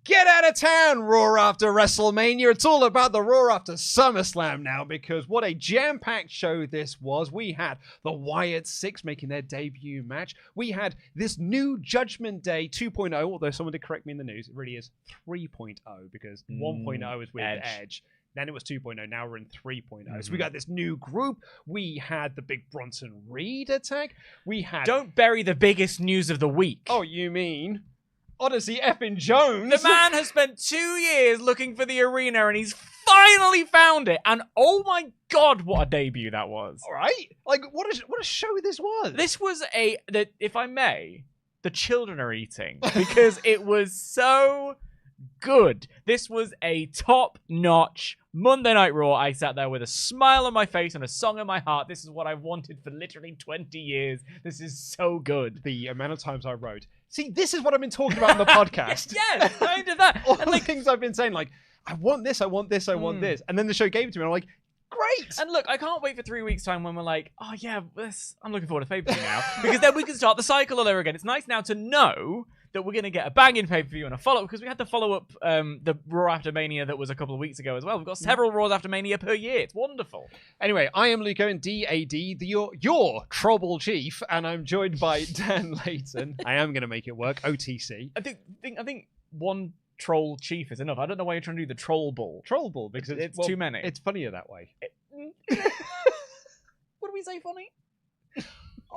Get out of town, Raw after WrestleMania. It's all about the Raw after SummerSlam now, because what a jam-packed show this was. We had the Wyatt Six making their debut match. We had this new Judgment Day 2.0, although someone did correct me in the news. It really is 3.0, because 1.0 is with Edge. Then it was 2.0. Now we're in 3.0. So we got this new group. We had the big Bronson Reed attack. We had... Don't bury the biggest news of the week. Oh, you mean... Odyssey effing Jones. The man has spent 2 years looking for the arena and he's finally found it. And oh my God, what a debut that was. All right. Like, what a show this was. This was if I may, the children are eating because it was so good. This was a top-notch Monday Night Raw. I sat there with a smile on my face and a song in my heart. This is what I've wanted for literally 20 years. This is so good. The amount of times I wrote, see, this is what I've been talking about on the podcast. Yes, kind of that. All the things I've been saying, like, I want this, I want this, I want this. And then the show gave it to me, and I'm like, great. And look, I can't wait for 3 weeks' time when we're like, oh yeah, I'm looking forward to pay-per-view now. Because then we can start the cycle all over again. It's nice now to know that we're going to get a banging pay-per-view and a follow-up, because we had the follow-up, the Raw After Mania that was a couple of weeks ago as well. We've got several Raws After Mania per year. It's wonderful. Anyway, I am Luco and DAD, your Trouble Chief, and I'm joined by Dan Layton. I am going to make it work. OTC. I think one Troll Chief is enough. I don't know why you're trying to do the Troll Bull. Troll Bull, because it's too many. It's funnier that way. What do we say funny?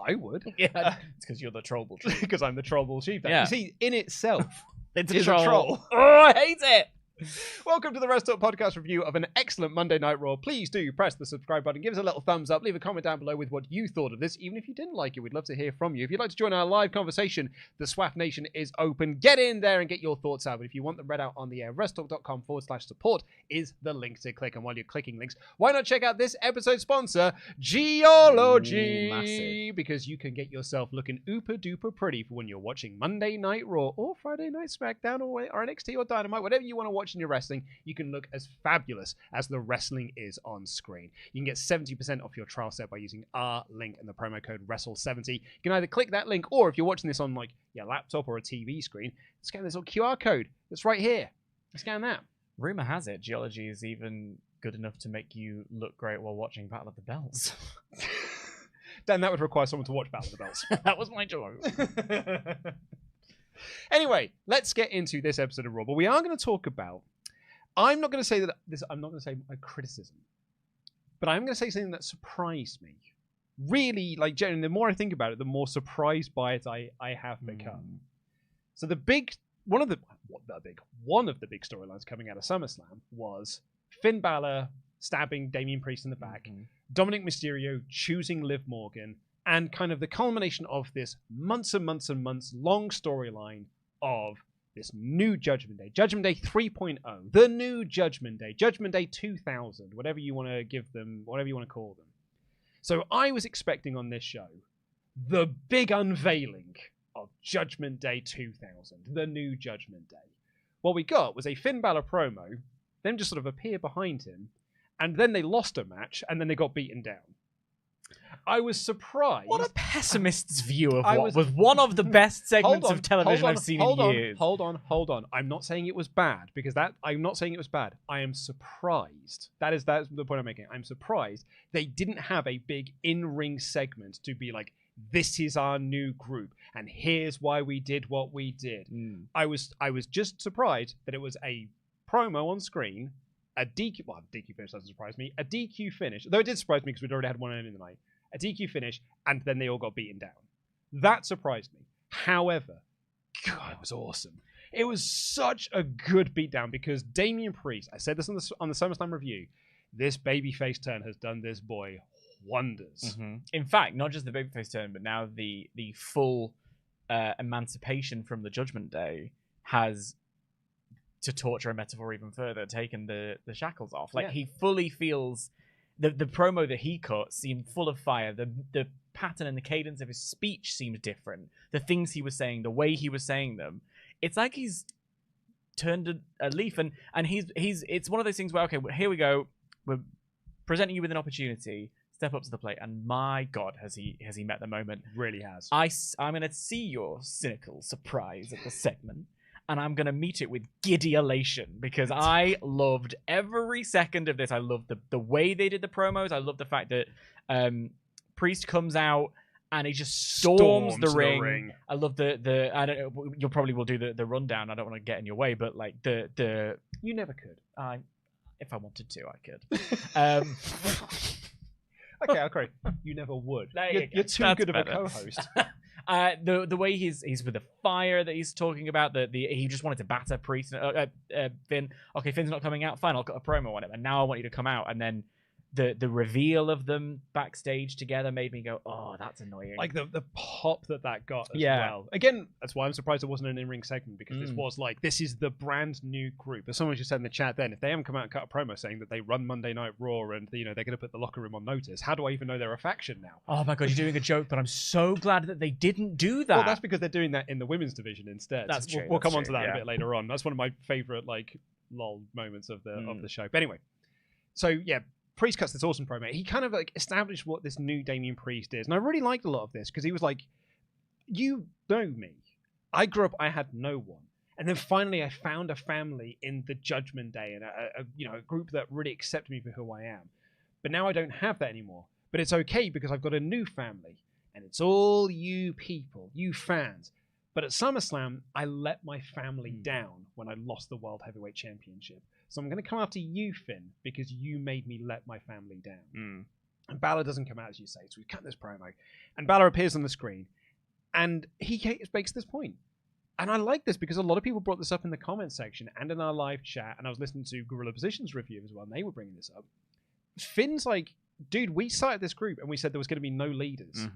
I would. Yeah, it's because you're the Troll Bull Chief. Because I'm the Trouble Chief. Yeah. You see, in itself, it's is a troll. Oh, I hate it. Welcome to the WrestleTalk Podcast review of an excellent Monday Night Raw. Please do press the subscribe button, give us a little thumbs up, leave a comment down below with what you thought of this. Even if you didn't like it, we'd love to hear from you. If you'd like to join our live conversation, the SWAF Nation is open. Get in there and get your thoughts out. But if you want them read out on the air, WrestleTalk.com/support is the link to click. And while you're clicking links, why not check out this episode sponsor, Geology? Because you can get yourself looking ooper duper pretty for when you're watching Monday Night Raw or Friday Night SmackDown or NXT or Dynamite, whatever you want to watch in your wrestling. You can look as fabulous as the wrestling is on screen. You can get 70% off your trial set by using our link and the promo code WRESTLE70. You can either click that link, or if you're watching this on like your laptop or a TV screen, scan this little QR code that's right here. Scan that. Rumor has it Geology is even good enough to make you look great while watching Battle of the Bells. Dan, that would require someone to watch Battle of the Bells. That was my joke. Anyway, let's get into this episode of Raw. But we are going to talk about... I'm not going to say that this. I'm not going to say a criticism, but I'm going to say something that surprised me. Really, like, generally, the more I think about it, the more surprised by it I have become. So one of the big storylines coming out of SummerSlam was Finn Balor stabbing Damian Priest in the back, Dominic Mysterio choosing Liv Morgan, and kind of the culmination of this months and months and months long storyline of this new Judgment Day. Judgment Day 3.0. The new Judgment Day. Judgment Day 2000. Whatever you want to give them. Whatever you want to call them. So I was expecting on this show the big unveiling of Judgment Day 2000. The new Judgment Day. What we got was a Finn Balor promo. Them just sort of appear behind him. And then they lost a match. And then they got beaten down. I was surprised. What a pessimist's view of what was one of the best segments of television I've seen in years. Hold on. I'm not saying it was bad, because I'm not saying it was bad. I am surprised. That's the point I'm making. I'm surprised they didn't have a big in-ring segment to be like, this is our new group, and here's why we did what we did. I was just surprised that it was a promo on screen, a DQ. Well, DQ finish doesn't surprise me. A DQ finish, though it did surprise me because we'd already had one in the night. A DQ finish, and then they all got beaten down. That surprised me. However, God, it was awesome. It was such a good beatdown because Damian Priest, I said this on the SummerSlam review, this babyface turn has done this boy wonders. In fact, not just the babyface turn, but now the full emancipation from the Judgment Day has, to torture a metaphor even further, taken the shackles off. Like, he fully feels... The promo that he cut seemed full of fire. The pattern and the cadence of his speech seemed different. The things he was saying, the way he was saying them, it's like he's turned a leaf. And it's one of those things where, okay, here we go. We're presenting you with an opportunity. Step up to the plate. And my God, has he met the moment? Really has. I'm going to see your cynical surprise at the segment. and I'm going to meet it with giddy elation because I loved every second of this. I loved the way they did the promos. I love the fact that Priest comes out and he just storms the ring. I love the I don't know, you probably will do the rundown. I don't want to get in your way, but like the you never could. If I wanted to, I could. Okay. You never would. You're too That's good of a better. co-host. The way he's with the fire that he's talking about, he just wanted to batter Priest, Finn. Okay, Finn's not coming out. Fine, I'll cut a promo on him, and now I want you to come out. And then the reveal of them backstage together made me go, oh, that's annoying. Like the pop that got as well. Again, that's why I'm surprised it wasn't an in-ring segment, because this was like, this is the brand new group. As someone just said in the chat then, if they haven't come out and cut a promo saying that they run Monday Night Raw and they're going to put the locker room on notice, how do I even know they're a faction now? Oh my God, you're doing a joke, but I'm so glad that they didn't do that. Well, that's because they're doing that in the women's division instead. That's true. We'll come on to that a bit later on. That's one of my favorite lol moments of the show. But anyway, so yeah, Priest cuts this awesome promo. He kind of established what this new Damian Priest is. And I really liked a lot of this because he was like, you know me. I grew up, I had no one. And then finally I found a family in the Judgment Day and a group that really accepted me for who I am. But now I don't have that anymore. But it's okay because I've got a new family. And it's all you people, you fans. But at SummerSlam, I let my family down when I lost the World Heavyweight Championship. So I'm going to come after you, Finn, because you made me let my family down. And Balor doesn't come out, as you say, so we cut this promo. And Balor appears on the screen, and he makes this point. And I like this because a lot of people brought this up in the comments section and in our live chat, and I was listening to Gorilla Position's review as well, and they were bringing this up. Finn's like, dude, we started this group, and we said there was going to be no leaders.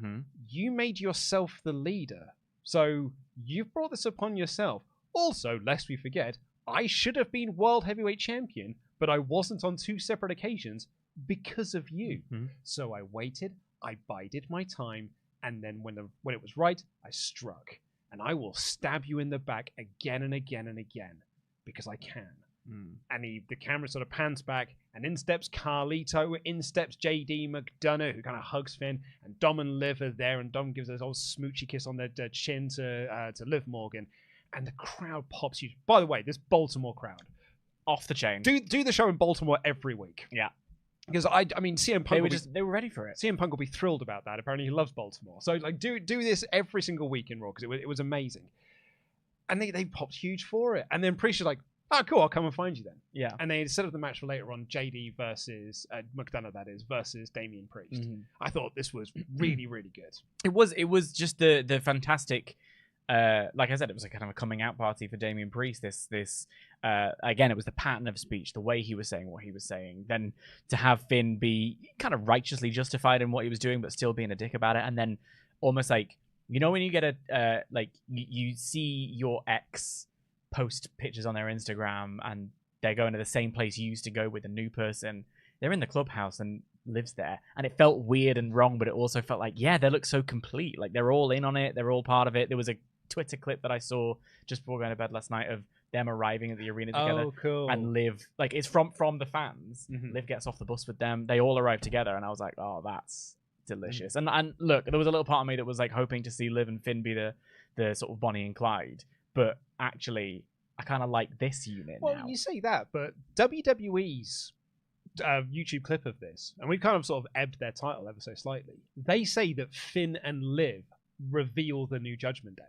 You made yourself the leader. So you've brought this upon yourself. Also, lest we forget, I should have been World Heavyweight Champion, but I wasn't on 2 separate occasions because of you. So I waited, I bided my time, and then when it was right, I struck. And I will stab you in the back again and again and again, because I can. And the camera sort of pans back, and in steps Carlito, in steps JD McDonough, who kind of hugs Finn, and Dom and Liv are there, and Dom gives us old smoochy kiss on their chin to Liv Morgan. And the crowd pops huge. By the way, this Baltimore crowd, off the chain. Do the show in Baltimore every week. Yeah. Because I mean, CM Punk they were ready for it. CM Punk will be thrilled about that. Apparently, he loves Baltimore. So do this every single week in Raw, because it was amazing. And they popped huge for it. And then Priest was like, oh, cool, I'll come and find you then. Yeah. And they set up the match for later on, JD versus McDonough, that is, versus Damian Priest. I thought this was really, really good. It was just the fantastic. Like I said, it was a kind of a coming out party for Damian Priest. This again, it was the pattern of speech, the way he was saying what he was saying. Then to have Finn be kind of righteously justified in what he was doing, but still being a dick about it, and then almost like, you know, when you get you see your ex post pictures on their Instagram and they're going to the same place you used to go with a new person. They're in the clubhouse and lives there, and it felt weird and wrong, but it also felt like, yeah, they look so complete. Like they're all in on it. They're all part of it. There was a Twitter clip that I saw just before going to bed last night of them arriving at the arena together. Oh, cool. And Liv, like, it's from the fans. Liv gets off the bus with them. They all arrive together, and I was like, oh, that's delicious. And look, there was a little part of me that was like hoping to see Liv and Finn be the sort of Bonnie and Clyde, but actually, I kind of like this unit now. Well, you say that, but WWE's YouTube clip of this, and we've kind of sort of ebbed their title ever so slightly. They say that Finn and Liv reveal the new Judgment Day.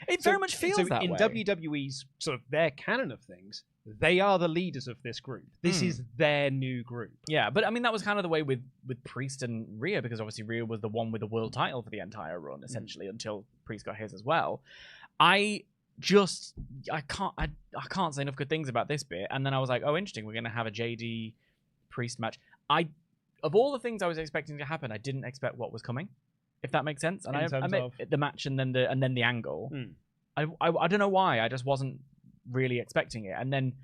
It very much feels that way. In WWE's sort of their canon of things, they are the leaders of this group. This is their new group. Yeah, but I mean, that was kind of the way with Priest and Rhea, because obviously Rhea was the one with the world title for the entire run, essentially, until Priest got his as well. I can't say enough good things about this bit. And then I was like, oh, interesting, we're going to have a JD Priest match. Of all the things I was expecting to happen, I didn't expect what was coming, if that makes sense. And I meant the match and then the angle. I don't know why. I just wasn't really expecting it. And then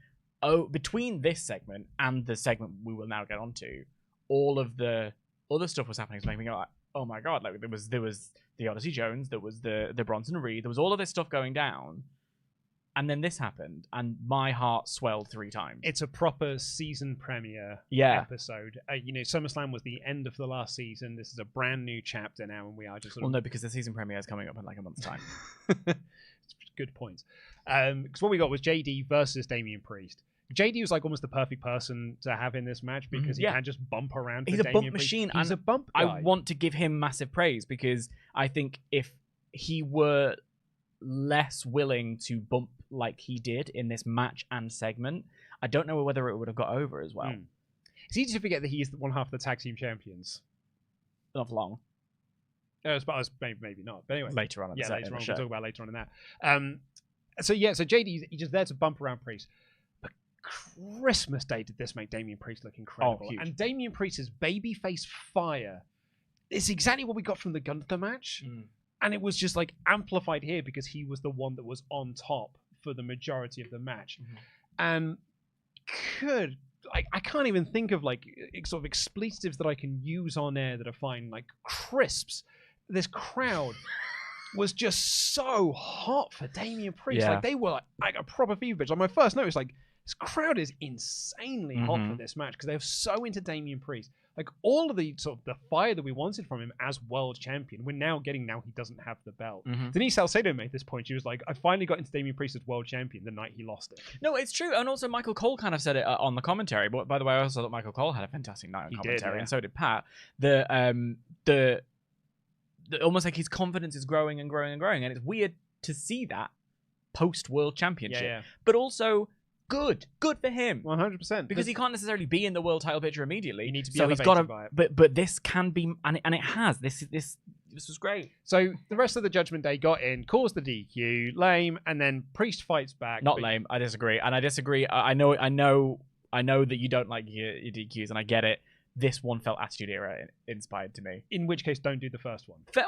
between this segment and the segment we will now get onto, all of the other stuff was happening. It's making me go like, oh my god! Like there was the Odyssey Jones, there was the Bronson Reed, there was all of this stuff going down. And then this happened, and my heart swelled 3 times. It's a proper season premiere episode. SummerSlam was the end of the last season. This is a brand new chapter now, and we are just no, because the season premiere is coming up in like a month's time. good point. Because what we got was JD versus Damian Priest. JD was like almost the perfect person to have in this match because he can just bump around. He's a bump machine. He's a bump guy. I want to give him massive praise because I think if he were less willing to bump like he did in this match and segment, I don't know whether it would have got over as well. It's easy to forget that he is one half of the tag team champions. Not for long. Maybe not. But anyway, later on in the later on. We'll talk about later on in that. So JD, he's just there to bump around Priest. But Christmas Day did this make Damian Priest look incredible. Huge. And Damian Priest's babyface fire is exactly what we got from the Gunther match. And it was just like amplified here because he was the one that was on top for the majority of the match. And I can't even think of like sort of expletives that I can use on air that are fine, like crisps. This crowd was just so hot for Damian Priest. Like they were like a proper fever pitch. Like my first note was like, this crowd is insanely hot for this match because they're so into Damian Priest. Like all of the sort of the fire that we wanted from him as world champion, we're now getting now he doesn't have the belt. Denise Salcedo made this point. She was like, I finally got into Damian Priest as world champion the night he lost it. No, it's true. And also Michael Cole kind of said it on the commentary. But by the way, I also thought Michael Cole had a fantastic night on commentary, and so did Pat. The almost like his confidence is growing and growing and growing, and it's weird to see that post world championship. But also good for him, 100%, because he can't necessarily be in the world title picture immediately. You need to be elevated by it. But this can be, and it has. This was great. So the rest of the Judgment Day got in, caused the DQ, lame, and then Priest fights back. Not lame. I disagree, and I disagree. I know that you don't like your DQs, and I get it. This one felt Attitude Era inspired to me. In which case, don't do the first one. Fair.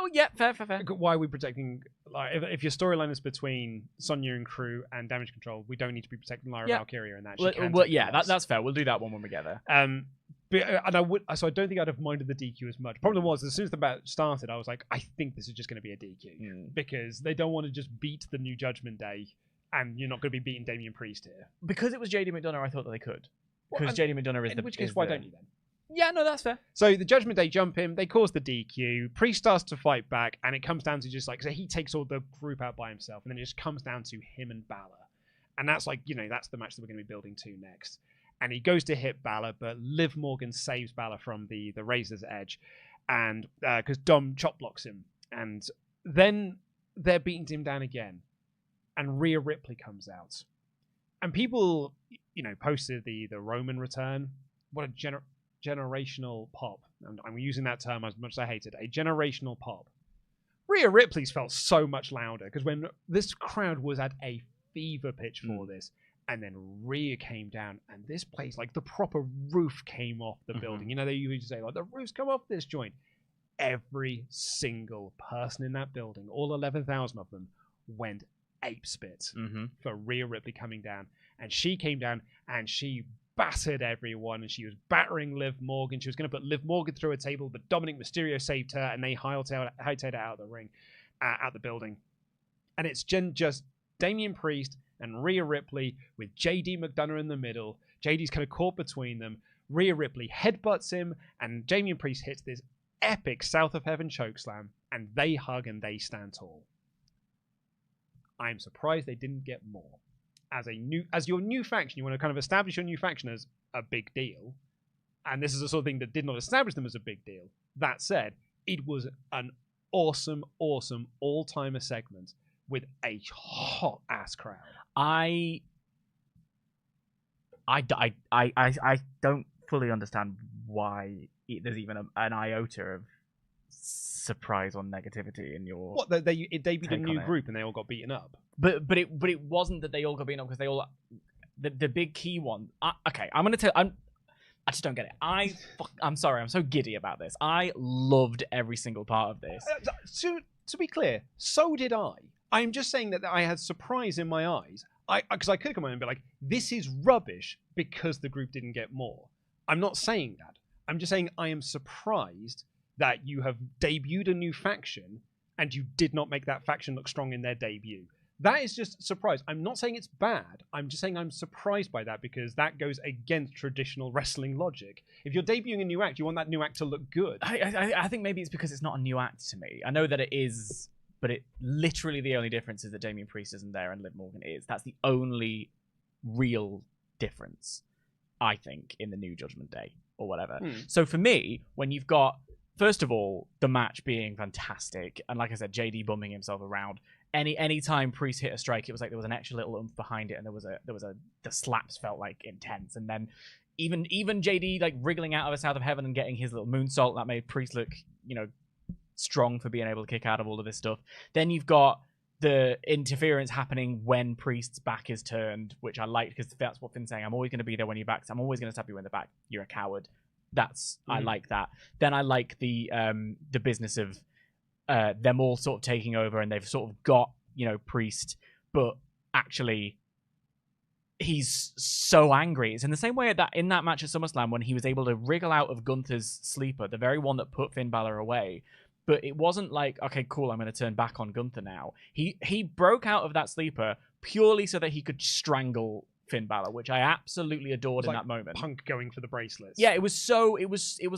Why are we protecting? Like, if your storyline is between Sonya and crew and Damage Control, we don't need to be protecting Lyra Valkyria in that. That's fair. We'll do that one when we get there. So I don't think I'd have minded the DQ as much. Problem was, as soon as the match started, I was like, I think this is just going to be a DQ because they don't want to just beat the new Judgment Day, and you're not going to be beating Damian Priest here. Because it was JD McDonough, I thought that they could. Because JD McDonough is in which case, why don't you then? Yeah, no, that's fair. So the Judgment Day jump him, they cause the DQ, Priest starts to fight back, and it comes down to just like, so he takes all the group out by himself, and then it just comes down to him and Balor. And that's like, that's the match that we're going to be building to next. And he goes to hit Balor, but Liv Morgan saves Balor from the Razor's Edge, and because Dom chop blocks him. And then they're beating him down again, and Rhea Ripley comes out. And people, posted the Roman return. What a generational pop. I'm using that term as much as I hate it. A generational pop. Rhea Ripley's felt so much louder because when this crowd was at a fever pitch for this, and then Rhea came down, and this place, like the proper roof came off the building. They usually say, like, the roof's come off this joint. Every single person in that building, all 11,000 of them, went ape spit for Rhea Ripley coming down. And she came down, and she battered everyone, and she was battering Liv Morgan. She was going to put Liv Morgan through a table, but Dominic Mysterio saved her, and they hightailed her out of the ring, out the building. And it's just Damian Priest and Rhea Ripley with JD McDonough in the middle. JD's kind of caught between them. Rhea Ripley headbutts him, and Damian Priest hits this epic South of Heaven chokeslam, and they hug and they stand tall. I'm surprised they didn't get more. As your new faction, you want to kind of establish your new faction as a big deal, and this is the sort of thing that did not establish them as a big deal. That said, it was an awesome all-timer segment with a hot ass crowd. I don't fully understand why there's even an iota of surprise or negativity in your. What they debuted a new group and they all got beaten up. But it wasn't that they all got beaten up because they all the big key one. Okay, I'm gonna tell. I just don't get it. I'm sorry. I'm so giddy about this. I loved every single part of this. To be clear, so did I. I'm just saying that I had surprise in my eyes. Because I could come on and be like, this is rubbish because the group didn't get more. I'm not saying that. I'm just saying I am surprised that you have debuted a new faction and you did not make that faction look strong in their debut. That is just a surprise. I'm not saying it's bad. I'm just saying I'm surprised by that because that goes against traditional wrestling logic. If you're debuting a new act, you want that new act to look good. I think maybe it's because it's not a new act to me. I know that it is but it literally the only difference is that Damian Priest isn't there and Liv Morgan is. That's the only real difference, I think, in the new Judgment Day or whatever. So for me, when you've got, first of all, the match being fantastic, and like I said, JD bumming himself around. Any time Priest hit a strike, it was like there was an extra little oomph behind it, and the slaps felt like intense, and then even JD like wriggling out of us out of heaven and getting his little moonsault that made Priest look, strong for being able to kick out of all of this stuff. Then you've got the interference happening when Priest's back is turned, which I liked because that's what Finn's saying. I'm always going to be there when you're back. I'm always going to stab you in the back. You're a coward. I like that. Then I like the business of them all sort of taking over, and they've sort of got Priest, but actually he's so angry. It's in the same way that in that match at SummerSlam when he was able to wriggle out of Gunther's sleeper, the very one that put Finn Balor away. But it wasn't like, okay, cool, I'm going to turn back on Gunther now. He broke out of that sleeper purely so that he could strangle Finn Balor, which I absolutely adored in that moment. Punk going for the bracelets. Yeah, it was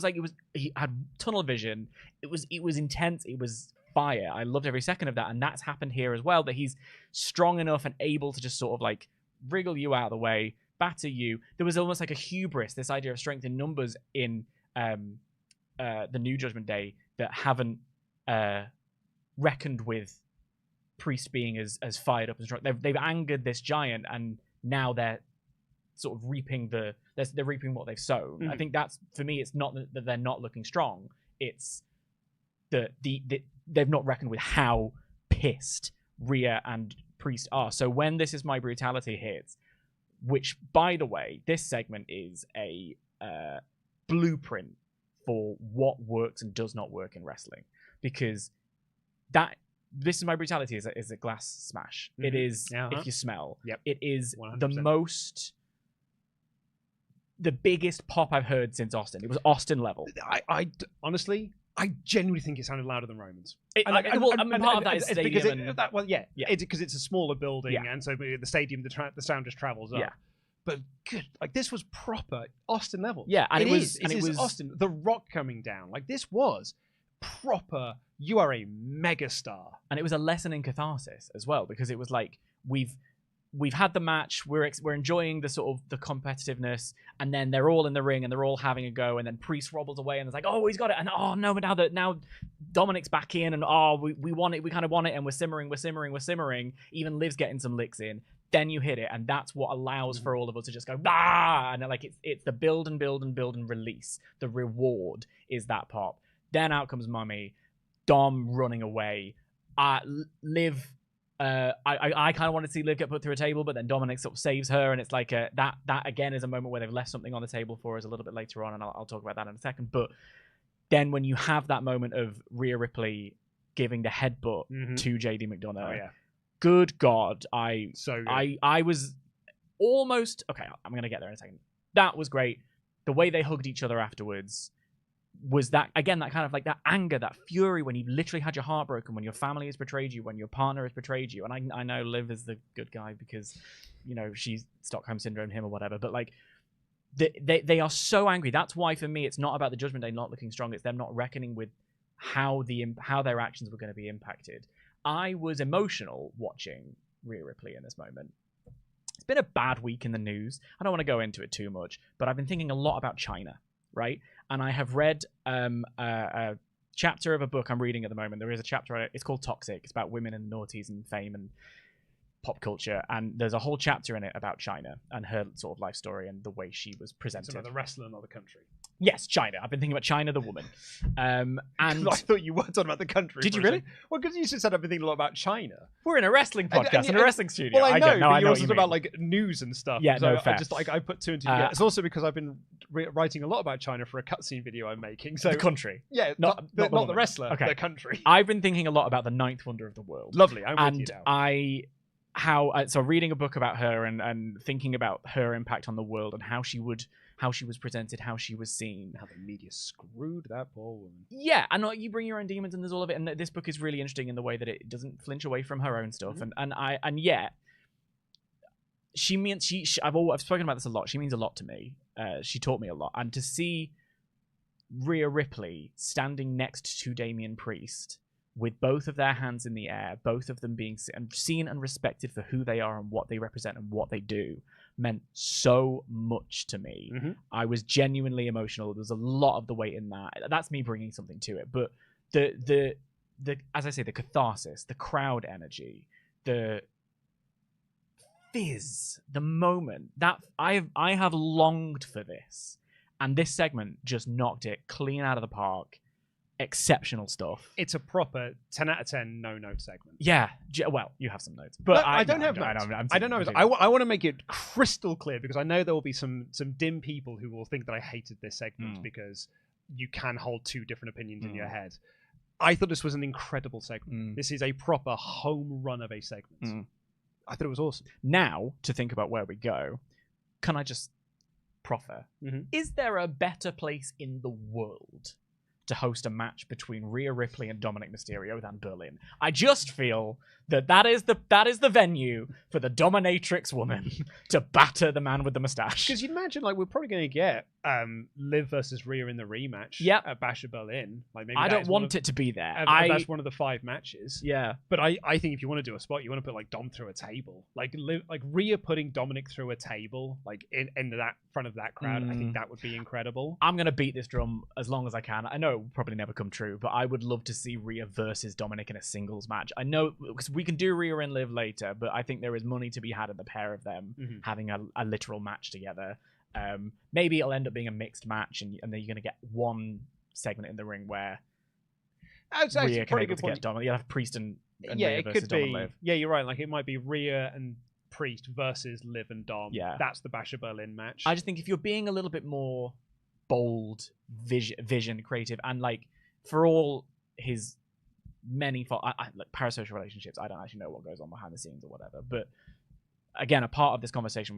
like he had tunnel vision. It was intense. It was fire. I loved every second of that, and that's happened here as well. That he's strong enough and able to just sort of like wriggle you out of the way, batter you. There was almost like a hubris, this idea of strength in numbers in the New Judgment Day that haven't reckoned with Priest being as fired up and strong. They've angered this giant, and now they're sort of reaping they're reaping what they've sown. I think that's, for me, it's not that they're not looking strong. It's that they've not reckoned with how pissed Rhea and Priest are. So when This Is My Brutality hits, which, by the way, this segment is a blueprint for what works and does not work in wrestling, because This Is My Brutality is a glass smash. It is, if you smell. Yep. It is 100%. The biggest pop I've heard since Austin. It was Austin level. I honestly, I genuinely think it sounded louder than Roman's. Part of that is stadium. Because it's a smaller building, and so the stadium, the sound just travels up. Yeah. But good, like this was proper Austin level. Yeah, and it was Austin. The Rock coming down, like this was proper. You are a megastar, and it was a lesson in catharsis as well, because it was like we've had the match, we're enjoying the sort of the competitiveness, and then they're all in the ring and they're all having a go, and then Priest wobbles away and it's like, oh, he's got it, and oh no, but now Dominic's back in, and oh, we want it, we kind of want it, and we're simmering. Even Liv's getting some licks in. Then you hit it, and that's what allows for all of us to just go, ah, and like it's the build and release. The reward is that pop. Then out comes Mummy, Dom running away. Liv, I kind of wanted to see Liv get put through a table, but then Dominic sort of saves her, and it's like that again is a moment where they've left something on the table for us a little bit later on, and I'll talk about that in a second. But then when you have that moment of Rhea Ripley giving the headbutt to JD McDonough, good God, I was almost okay. I'm gonna get there in a second. That was great. The way they hugged each other afterwards was that, again, that kind of like that anger, that fury when you literally had your heart broken, when your family has betrayed you, when your partner has betrayed you. And I know Liv is the good guy because, she's Stockholm Syndrome him or whatever. But like they are so angry. That's why for me, it's not about the Judgment Day not looking strong. It's them not reckoning with how their actions were going to be impacted. I was emotional watching Rhea Ripley in this moment. It's been a bad week in the news. I don't want to go into it too much, but I've been thinking a lot about China, right? And I have read a chapter of a book I'm reading at the moment. There is a chapter, it's called Toxic. It's about women and noughties and fame and pop culture. And there's a whole chapter in it about China and her sort of life story and the way she was presented. It's about the wrestler, not the country. Yes, China. I've been thinking about China, the woman. And I thought you were talking about the country. Did you really? Well, because you just said I've been thinking a lot about China. We're in a wrestling podcast, in a wrestling studio. Well, I know, but you're also talking about like news and stuff. Yeah, so no, fair. I just I put two and two together. It's also because I've been writing a lot about China for a cutscene video I'm making. So the country. Yeah, not the wrestler, okay. The country. I've been thinking a lot about the ninth wonder of the world. Lovely, I'm with you now. So reading a book about her and thinking about her impact on the world and how she was presented, how she was seen, how the media screwed that poor woman. Yeah, and you bring your own demons, and there's all of it. And this book is really interesting in the way that it doesn't flinch away from her own stuff, and yet she means I've spoken about this a lot. She means a lot to me. She taught me a lot, and to see Rhea Ripley standing next to Damian Priest with both of their hands in the air, both of them being seen and respected for who they are and what they represent and what they do, meant so much to me. Mm-hmm. I was genuinely emotional. There was a lot of the weight in that. That's me bringing something to it. But the as I say, the catharsis, the crowd energy, the fizz, the moment that I have longed for this, and this segment just knocked it clean out of the park. Exceptional stuff. It's a proper 10 out of 10 no-note segment. Yeah. Well, you have some notes, but no, I don't have notes. I don't know. I want to make it crystal clear because I know there will be some dim people who will think that I hated this segment because you can hold two different opinions in your head. I thought this was an incredible segment. This is a proper home run of a segment. I thought it was awesome. Now, to think about where we go, can I just proffer? Is there a better place in the world to host a match between Rhea Ripley and Dominic Mysterio than Berlin? I just feel that is the venue for the dominatrix woman to batter the man with the mustache. Because you'd imagine, like, we're probably going to get Liv versus Rhea in the rematch at Bash of Berlin. Like, maybe I don't want it to be there. That's one of the 5 matches. Yeah, but I think if you want to do a spot, you want to put like Dom through a table, like Rhea putting Dominic through a table, like in that front of that crowd. I think that would be incredible. I'm gonna beat this drum as long as I can. I know it will probably never come true, but I would love to see Rhea versus Dominic in a singles match. I know because we can do Rhea and Liv later, but I think there is money to be had in the pair of them having a literal match together. Maybe it'll end up being a mixed match, and then you're going to get one segment in the ring where Rhea can able to get Dominic. You'll have Priest and Rhea versus Dom and Liv. Yeah, you're right. Like, it might be Rhea and Priest versus Liv and Dom. Yeah. That's the Bash of Berlin match. I just think if you're being a little bit more bold, vision, creative, and like for all his many like parasocial relationships, I don't actually know what goes on behind the scenes or whatever. But again, a part of this conversation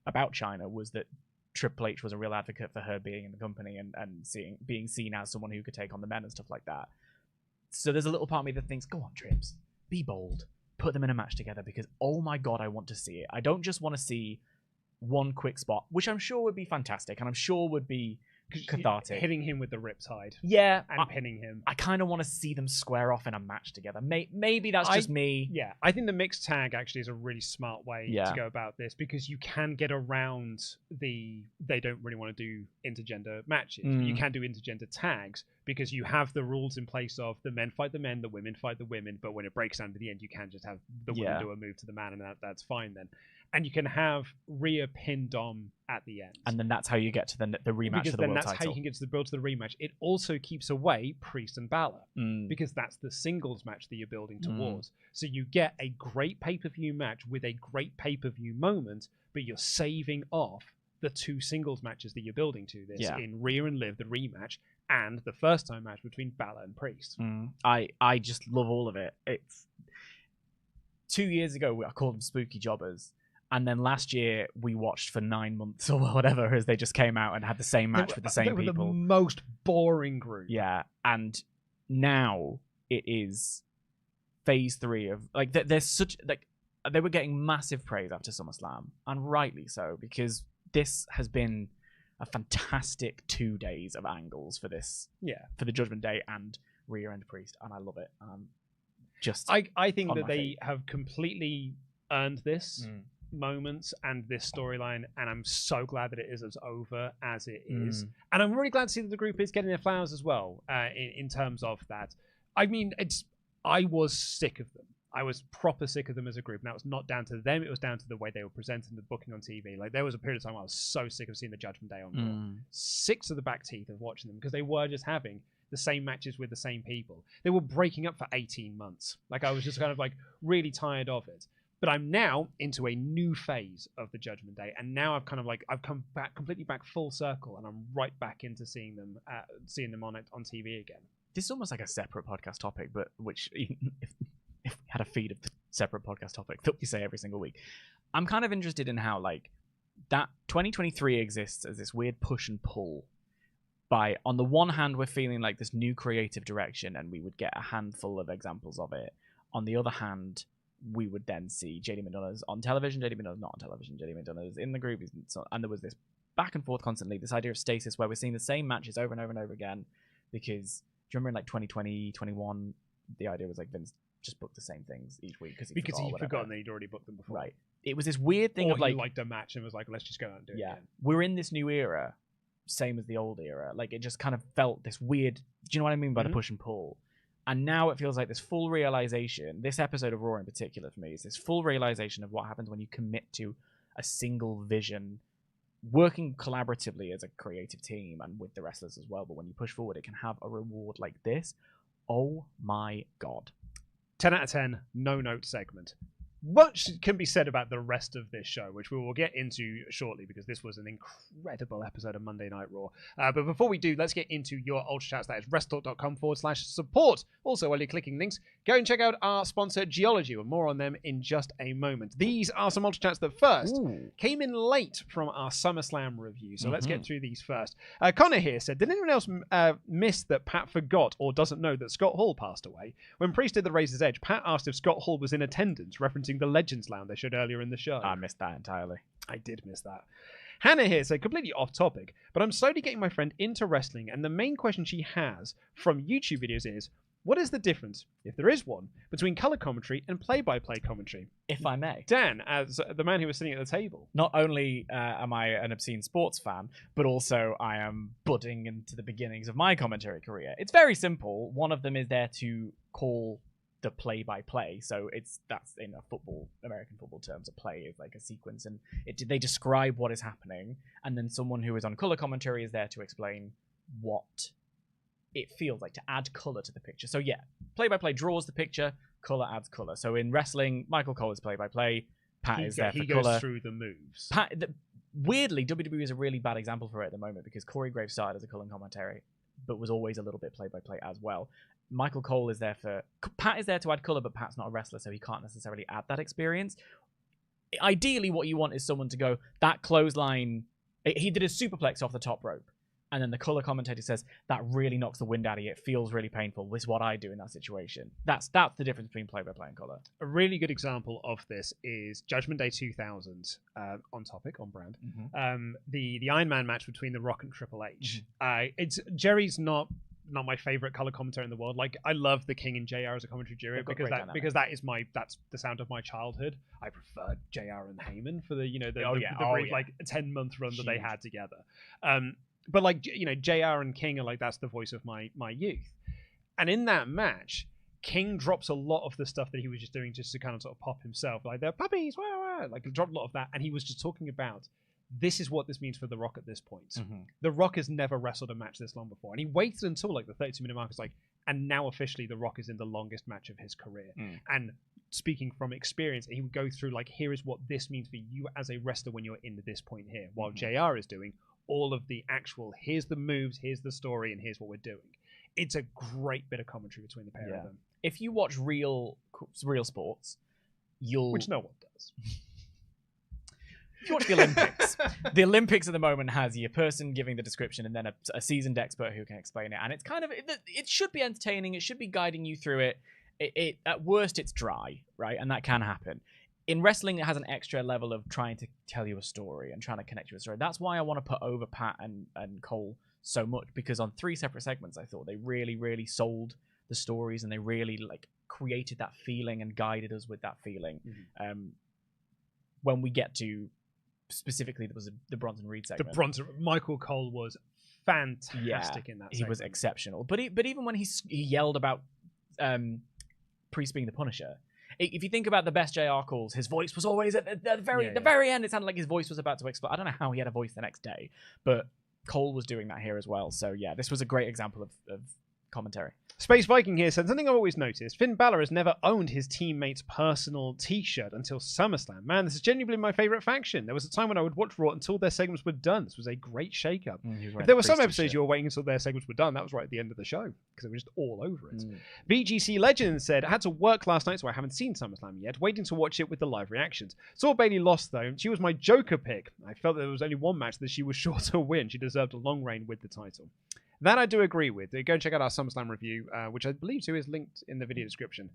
about China was that Triple H was a real advocate for her being in the company and being seen as someone who could take on the men and stuff like that. So there's a little part of me that thinks, go on, Trips, be bold, put them in a match together, because oh my god, I want to see it. I don't just want to see one quick spot, which I'm sure would be fantastic and I'm sure would be cathartic. Hitting him with the riptide. Yeah. And pinning him. I kind of want to see them square off in a match together. Maybe that's just me. Yeah, I think the mixed tag actually is a really smart way to go about this, because you can get around they don't really want to do intergender matches. But you can do intergender tags because you have the rules in place of the men fight the men, the women fight the women, but when it breaks down to the end, you can just have the woman do a move to the man, and that's fine then. And you can have Rhea pin Dom at the end. And then that's how you get to the rematch for the world title. That's how you can get to the rematch. It also keeps away Priest and Balor, because that's the singles match that you're building towards. So you get a great pay-per-view match with a great pay-per-view moment, but you're saving off the 2 singles matches that you're building to this in Rhea and Liv, the rematch, and the first time match between Balor and Priest. I just love all of it. It's 2 years ago, I called them spooky jobbers. And then last year, we watched for 9 months or whatever as they just came out and had the same match with the same people. They were the most boring group. Yeah, and now it is phase 3 of... like, there's such... like, they were getting massive praise after SummerSlam, and rightly so, because this has been a fantastic 2 days of angles for this. Yeah. For the Judgment Day and Rhea and Priest, and I love it. I think that they have completely earned this moments and this storyline, and I'm so glad that it is as over as it is. And I'm really glad to see that the group is getting their flowers as well, in terms of that. I mean, I was sick of them. I was proper sick of them as a group. Now, it's not down to them, it was down to the way they were presenting the booking on TV. Like, there was a period of time I was so sick of seeing the Judgment Day on Raw. Sick to the back teeth of watching them, because they were just having the same matches with the same people. They were breaking up for 18 months. Like, I was just kind of like really tired of it. But I'm now into a new phase of the Judgment Day, and now I've come back completely back full circle, and I'm right back into seeing them on TV again. This is almost like a separate podcast topic, but which if we had a feed of the separate podcast topic that we say every single week, I'm kind of interested in how like that 2023 exists as this weird push and pull. By on the one hand, we're feeling like this new creative direction, and we would get a handful of examples of it. On the other hand, we would then see JD McDonough's on television, JD McDonough's not on television, JD McDonough's in the group, and there was this back and forth constantly, this idea of stasis where we're seeing the same matches over and over and over again, because do you remember in like 2020, 21, the idea was like Vince just booked the same things each week because he'd forgotten that he'd already booked them before. Right. It was this weird thing or of like he liked a match and was like, let's just go out and do it again. We're in this new era, same as the old era. Like it just kind of felt this weird. Do you know what I mean by the push and pull? And now it feels like this full realization. This episode of Raw in particular for me is this full realization of what happens when you commit to a single vision, working collaboratively as a creative team and with the wrestlers as well. But when you push forward, it can have a reward like this. Oh my God. 10 out of 10, no note segment. Much can be said about the rest of this show, which we will get into shortly because this was an incredible episode of Monday Night Raw. But before we do, let's get into your UltraChats. That is WrestleTalk.com/support. Also, while you're clicking links, go and check out our sponsor, Geology, and more on them in just a moment. These are some UltraChats that first came in late from our SummerSlam review. So let's get through these first. Connor here said, did anyone else miss that Pat forgot or doesn't know that Scott Hall passed away? When Priest did the Razor's Edge, Pat asked if Scott Hall was in attendance, referencing the Legends Lounge they showed earlier in the show. I missed that entirely. I did miss that. Hannah here said, completely off topic, but I'm slowly getting my friend into wrestling, and the main question she has from YouTube videos is, what is the difference, if there is one, between color commentary and play-by-play commentary? If I may. Dan, as the man who was sitting at the table. Not only am I an obscene sports fan, but also I am budding into the beginnings of my commentary career. It's very simple. One of them is there to call the play-by-play, so that's in a American football terms, a play is like a sequence, and they describe what is happening, and then someone who is on color commentary is there to explain what it feels like, to add color to the picture. So yeah, play-by-play draws the picture, color adds color. So in wrestling, Michael Cole is play-by-play, Pat is there for color. He goes through the moves. Weirdly, WWE is a really bad example for it at the moment because Corey Graves started as a color commentary, but was always a little bit play-by-play as well. Michael Cole is there Pat is there to add color, but Pat's not a wrestler, so he can't necessarily add that experience. Ideally, what you want is someone to go, that clothesline, he did a superplex off the top rope, and then the color commentator says, that really knocks the wind out of you, it feels really painful, this is what I do in that situation. That's the difference between play-by-play and color. A really good example of this is Judgment Day 2000, on topic, on brand. The Iron Man match between The Rock and Triple H. Jerry's not my favorite color commentator in the world. Like, I love the King and JR as a commentary duo because that's the sound of my childhood. I prefer JR and Heyman for the brief 10-month run that they had together. But like, JR and King are like, that's the voice of my youth. And in that match, King drops a lot of the stuff that he was just doing just to kind of sort of pop himself, like they're puppies, like he dropped a lot of that, and he was just talking about, this is what this means for The Rock at this point. The Rock has never wrestled a match this long before. And he waited until like the 32-minute mark. It's like, and now officially The Rock is in the longest match of his career. And speaking from experience, he would go through like, here is what this means for you as a wrestler when you're in this point here. While JR is doing all of the actual, here's the moves, here's the story, and here's what we're doing. It's a great bit of commentary between the pair of them. If you watch real sports, which no one does. If you watch the Olympics, the Olympics at the moment has your person giving the description and then a seasoned expert who can explain it. And it's kind of, it should be entertaining. It should be guiding you through it. It at worst, it's dry, right? And that can happen. In wrestling, it has an extra level of trying to tell you a story and trying to connect you with a story. That's why I want to put over Pat and Cole so much, because on 3 separate segments, I thought they really, really sold the stories and they really like created that feeling and guided us with that feeling. When we get to, specifically, there was the Bronson Reed segment. Michael Cole was fantastic in that segment. He was exceptional. But even when he yelled about Priest being the Punisher, if you think about the best JR calls, his voice was always at the very end. It sounded like his voice was about to explode. I don't know how he had a voice the next day, but Cole was doing that here as well. So yeah, this was a great example of commentary. Space Viking here said, something I've always noticed, Finn Balor has never owned his teammate's personal t-shirt until SummerSlam. Man, this is genuinely my favourite faction. There was a time when I would watch Raw until their segments were done. This was a great shake-up. If there were some episodes you were waiting until their segments were done, that was right at the end of the show, because they were just all over it. BGC Legend said, I had to work last night, so I haven't seen SummerSlam yet, waiting to watch it with the live reactions. Saw Bayley lost, though. She was my Joker pick. I felt that there was only one match that she was sure to win. She deserved a long reign with the title. That I do agree with. Go and check out our SummerSlam review, which I believe too is linked in the video description.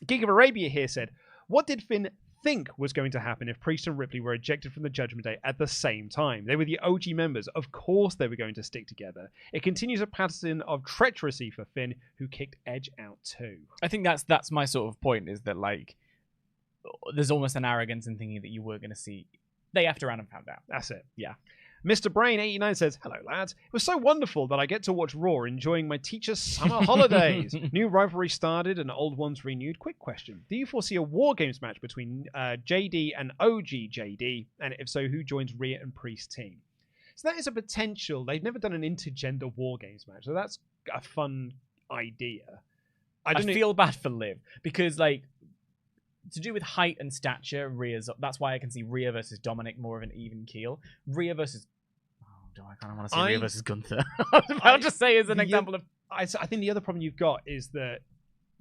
Geek of Arabia here said, what did Finn think was going to happen if Priest and Ripley were ejected from the Judgment Day at the same time. They were the OG members. Of course they were going to stick together. It continues a pattern of treachery for Finn, who kicked Edge out too. I think that's my sort of point, is that like there's almost an arrogance in thinking that you were going to see. They effed around and found out. That's it. Yeah. Mr. Brain 89 says, "Hello lads. It was so wonderful that I get to watch Raw enjoying my teacher's summer holidays. New rivalry started and old ones renewed. Quick question. Do you foresee a War Games match between JD and OG JD? And if so, who joins Rhea and Priest team?" So that is a potential. They've never done an intergender War Games match. So that's a fun idea. I feel bad for Liv because like to do with height and stature, that's why I can see Rhea versus Dominic more of an even keel. Rhea versus I kind of want to say Rhea versus Gunther. I'll just say as an example of. I think the other problem you've got is that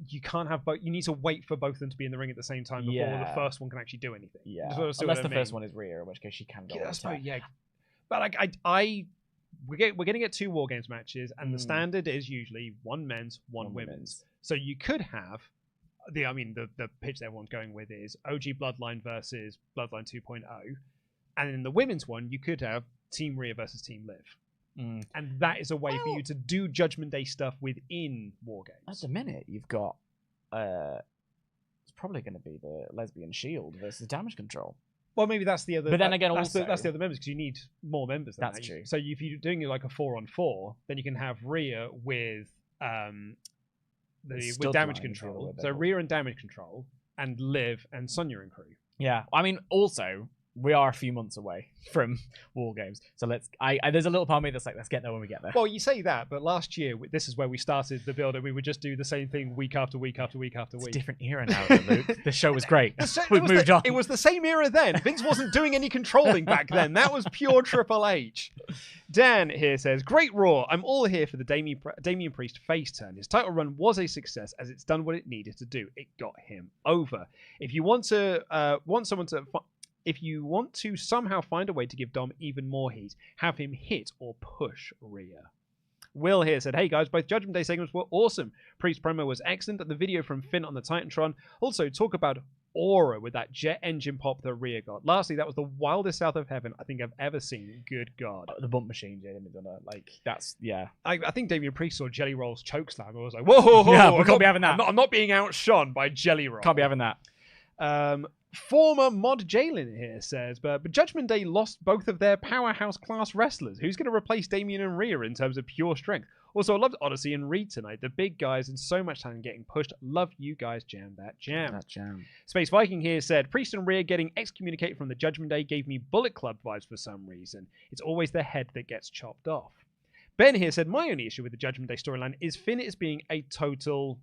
you can't have both. You need to wait for both of them to be in the ring at the same time before the first one can actually do anything. Yeah, unless the first one is Rhea, in which case she can go. Yeah, but we're going to get 2 War Games matches, and the standard is usually 1 men's, 1 women's. So you could have. The pitch that everyone's going with is OG Bloodline versus Bloodline 2.0. And in the women's one, you could have Team Rhea versus Team Liv. And that is a way for you to do Judgment Day stuff within War Games. At the minute, you've got... it's probably going to be the Lesbian Shield versus Damage Control. Well, maybe that's the other... But then again, that's the other members, because you need more members than that's true. So if you're doing like a 4-on-4, then you can have Rhea with... with Damage Control. So Rhea and Damage Control, and Liv and Sonya and crew. Yeah, I mean, also, we are a few months away from War Games. So there's a little part of me that's like, let's get there when we get there. Well, you say that, but last year, this is where we started the build, and we would just do the same thing week after week after week after week. It's a different era now, Luke. The show was great. We've moved on. It was the same era then. Vince wasn't doing any controlling back then. That was pure Triple H. Dan here says, "Great Raw. I'm all here for the Damian Priest face turn. His title run was a success as it's done what it needed to do. It got him over. If you want to somehow find a way to give Dom even more heat, have him hit or push Rhea." Will here said, "Hey guys, both Judgment Day segments were awesome. Priest promo was excellent, and the video from Finn on the Titantron. Also, talk about aura with that jet engine pop that Rhea got. Lastly, that was the wildest south of heaven I think I've ever seen. Good God." The bump machine, that's, yeah. I think Damian Priest saw Jelly Roll's chokeslam. I was like, whoa, yeah, we can't be having that. I'm not being outshone by Jelly Roll. Can't be having that. Former Mod Jalen here says, but Judgment Day lost both of their powerhouse class wrestlers. Who's going to replace Damian and Rhea in terms of pure strength? Also, I loved Odyssey and Reed tonight. The big guys and so much talent getting pushed. Love you guys. Jam that jam. That jam. Space Viking here said, Priest and Rhea getting excommunicated from the Judgment Day gave me Bullet Club vibes for some reason. It's always the head that gets chopped off. Ben here said, my only issue with the Judgment Day storyline is Finn is being a total...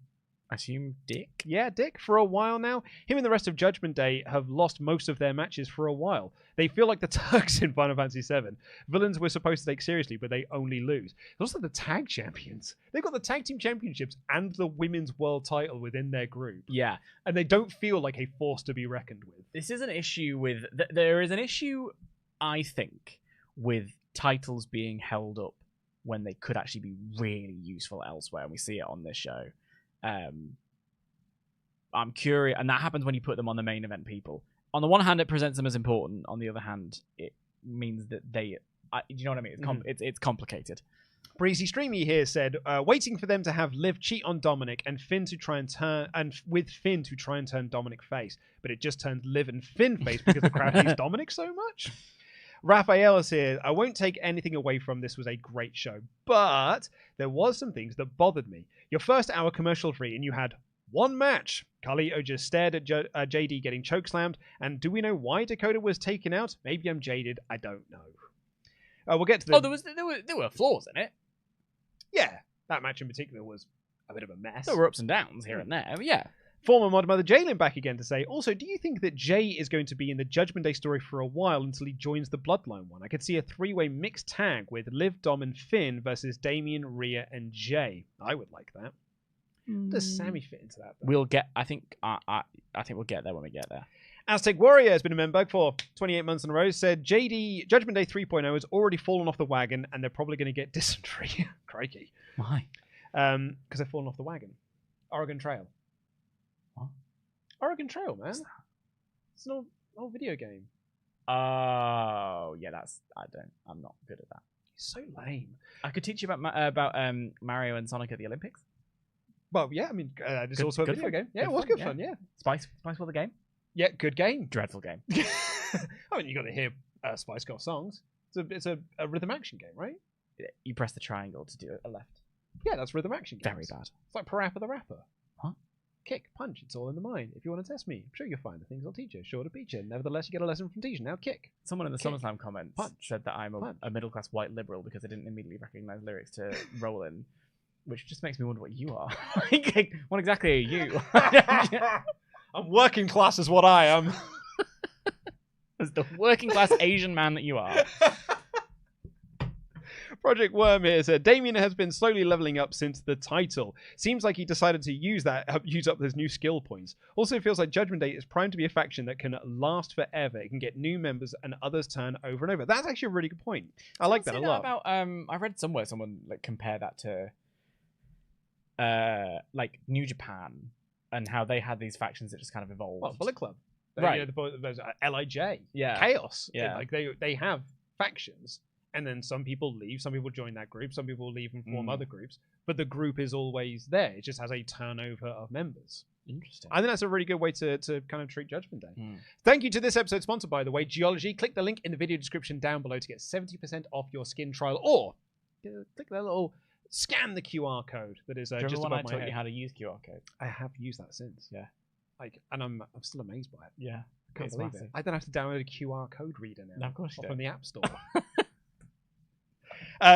I assume dick? Yeah, dick for a while now. Him and the rest of Judgment Day have lost most of their matches for a while. They feel like the Turks in Final Fantasy VII. Villains we're supposed to take seriously, but they only lose. There's also the tag champions. They've got the tag team championships and the women's world title within their group. Yeah. And they don't feel like a force to be reckoned with. This is an issue with... There is an issue, I think, with titles being held up when they could actually be really useful elsewhere, and we see it on this show. I'm curious, and that happens when you put them on the main event people. On the one hand, it presents them as important. On the other hand, it means that they... do you know what I mean? It's complicated. Breezy Streamy here said, waiting for them to have Liv cheat on Dominic and Finn to try and turn... And with Finn to try and turn Dominic face. But it just turned Liv and Finn face because the crowd hates Dominic so much. Raphael is here. I won't take anything away from this was a great show, but there was some things that bothered me. Your first hour commercial free and you had one match. Carlito just stared at JD getting chokeslammed, and do we know why Dakota was taken out? Maybe I'm jaded. I don't know. We'll get to the... there were flaws in it. Yeah, that match in particular was a bit of a mess. There were ups and downs here and there. Yeah. Former Mod Mother Jalen back again to say, also, do you think that Jay is going to be in the Judgment Day story for a while until he joins the Bloodline one? I could see a three-way mixed tag with Liv, Dom, and Finn versus Damian, Rhea, and Jay. I would like that. Does Sammy fit into that, though? We'll get... I think we'll get there when we get there. Aztec Warrior has been a member for 28 months in a row. Said JD Judgment Day 3.0 has already fallen off the wagon, and they're probably going to get dysentery. Crikey. Why? Because they've fallen off the wagon. Oregon Trail. What? Oregon Trail, man. It's an old video game. Oh, yeah, I'm not good at that. It's so lame. I could teach you about Mario and Sonic at the Olympics. Well, yeah, I mean, it's also a video game. Yeah, it was good fun, yeah. Spice for the game? Yeah, good game. Dreadful game. I mean, you got to hear Spice Girl songs. It's a rhythm action game, right? You press the triangle to do a left. Yeah, that's rhythm action games. Very bad. It's like Parappa the Rapper. Huh? Kick, punch, it's all in the mind. If you want to test me, I'm sure you'll find the things I'll teach you. Sure to beat you. Nevertheless, you get a lesson from teacher. Now kick. Someone in the Kick. SummerSlam comments said that I'm a middle-class white liberal because I didn't immediately recognize lyrics to Rollin', which just makes me wonder what you are. What exactly are you? I'm working class is what I am. As the working-class Asian man that you are. Project Worm here said Damien has been slowly leveling up since the title. Seems like he decided to use up his new skill points. Also feels like Judgment Day is primed to be a faction that can last forever. It can get new members and others turn over and over. That's actually a really good point. I like that a lot. I read somewhere someone compare that to New Japan and how they had these factions that just kind of evolved. Well, Bullet Club. Right. There's LIJ. Yeah. Chaos. Yeah. They have factions. And then some people leave, some people join that group, some people leave and form other groups. But the group is always there. It just has a turnover of members. Interesting. I think that's a really good way to kind of treat Judgment Day. Thank you to this episode sponsor, by the way, Geology. Click the link in the video description down below to get 70% off your skin trial. Or click that little scan the QR code that is just above my head. I taught you how to use QR code. I have used that since. Yeah. And I'm still amazed by it. Yeah. I can't believe it. I don't have to download a QR code reader now. No, of course you don't. From the App Store.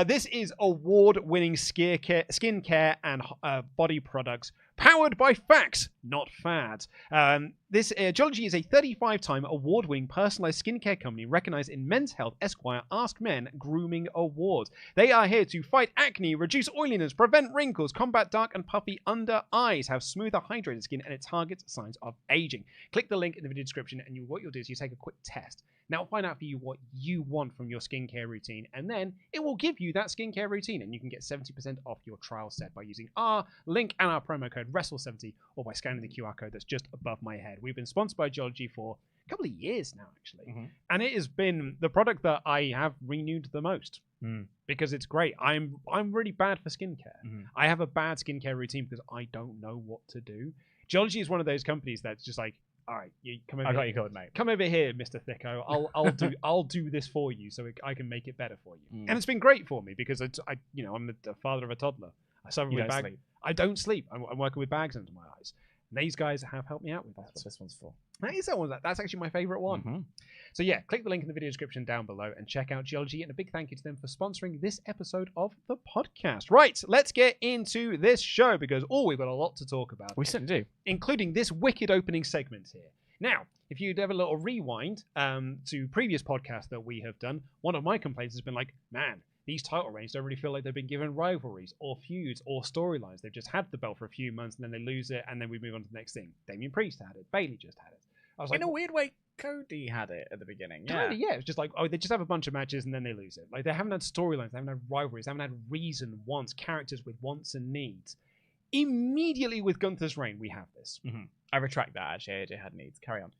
This is award-winning skincare and body products powered by facts, not fads. Geology is a 35-time award-winning personalized skincare company recognized in Men's Health Esquire Ask Men Grooming Awards. They are here to fight acne, reduce oiliness, prevent wrinkles, combat dark and puffy under eyes, have smoother, hydrated skin, and it targets signs of aging. Click the link in the video description, and what you'll do is you take a quick test. Now, find out for you what you want from your skincare routine, and then it will give you that skincare routine, and you can get 70% off your trial set by using our link and our promo code WRESTLE70 or by scanning the QR code that's just above my head. We've been sponsored by Geology for a couple of years now, actually, and it has been the product that I have renewed the most because it's great. I'm really bad for skincare. I have a bad skincare routine because I don't know what to do. Geology is one of those companies that's just like, all right, you come over. I got you covered, mate. Come over here, Mr. Thicko. I'll do this for you, so I can make it better for you. And it's been great for me because I'm the father of a toddler. I suffer with bags. I don't sleep. I'm working with bags under my eyes. And these guys have helped me out with that. That's what this one's for. That's actually my favorite one. So yeah, click the link in the video description down below and check out Geology. And a big thank you to them for sponsoring this episode of the podcast. Right, let's get into this show because we've got a lot to talk about. We certainly do, including this wicked opening segment here. Now, if you'd have a little rewind to previous podcasts that we have done, one of my complaints has been like, man, these title reigns don't really feel like they've been given rivalries or feuds or storylines. They've just had the belt for a few months and then they lose it and then we move on to the next thing. Damian Priest had it. Bayley just had it. I was like, in a weird way, Cody had it at the beginning. Yeah, it was just like, they just have a bunch of matches and then they lose it. Like they haven't had storylines, they haven't had rivalries, they haven't had reason, wants, characters with wants and needs. Immediately with Gunther's reign, we have this. I retract that. Actually, AJ had needs. Carry on.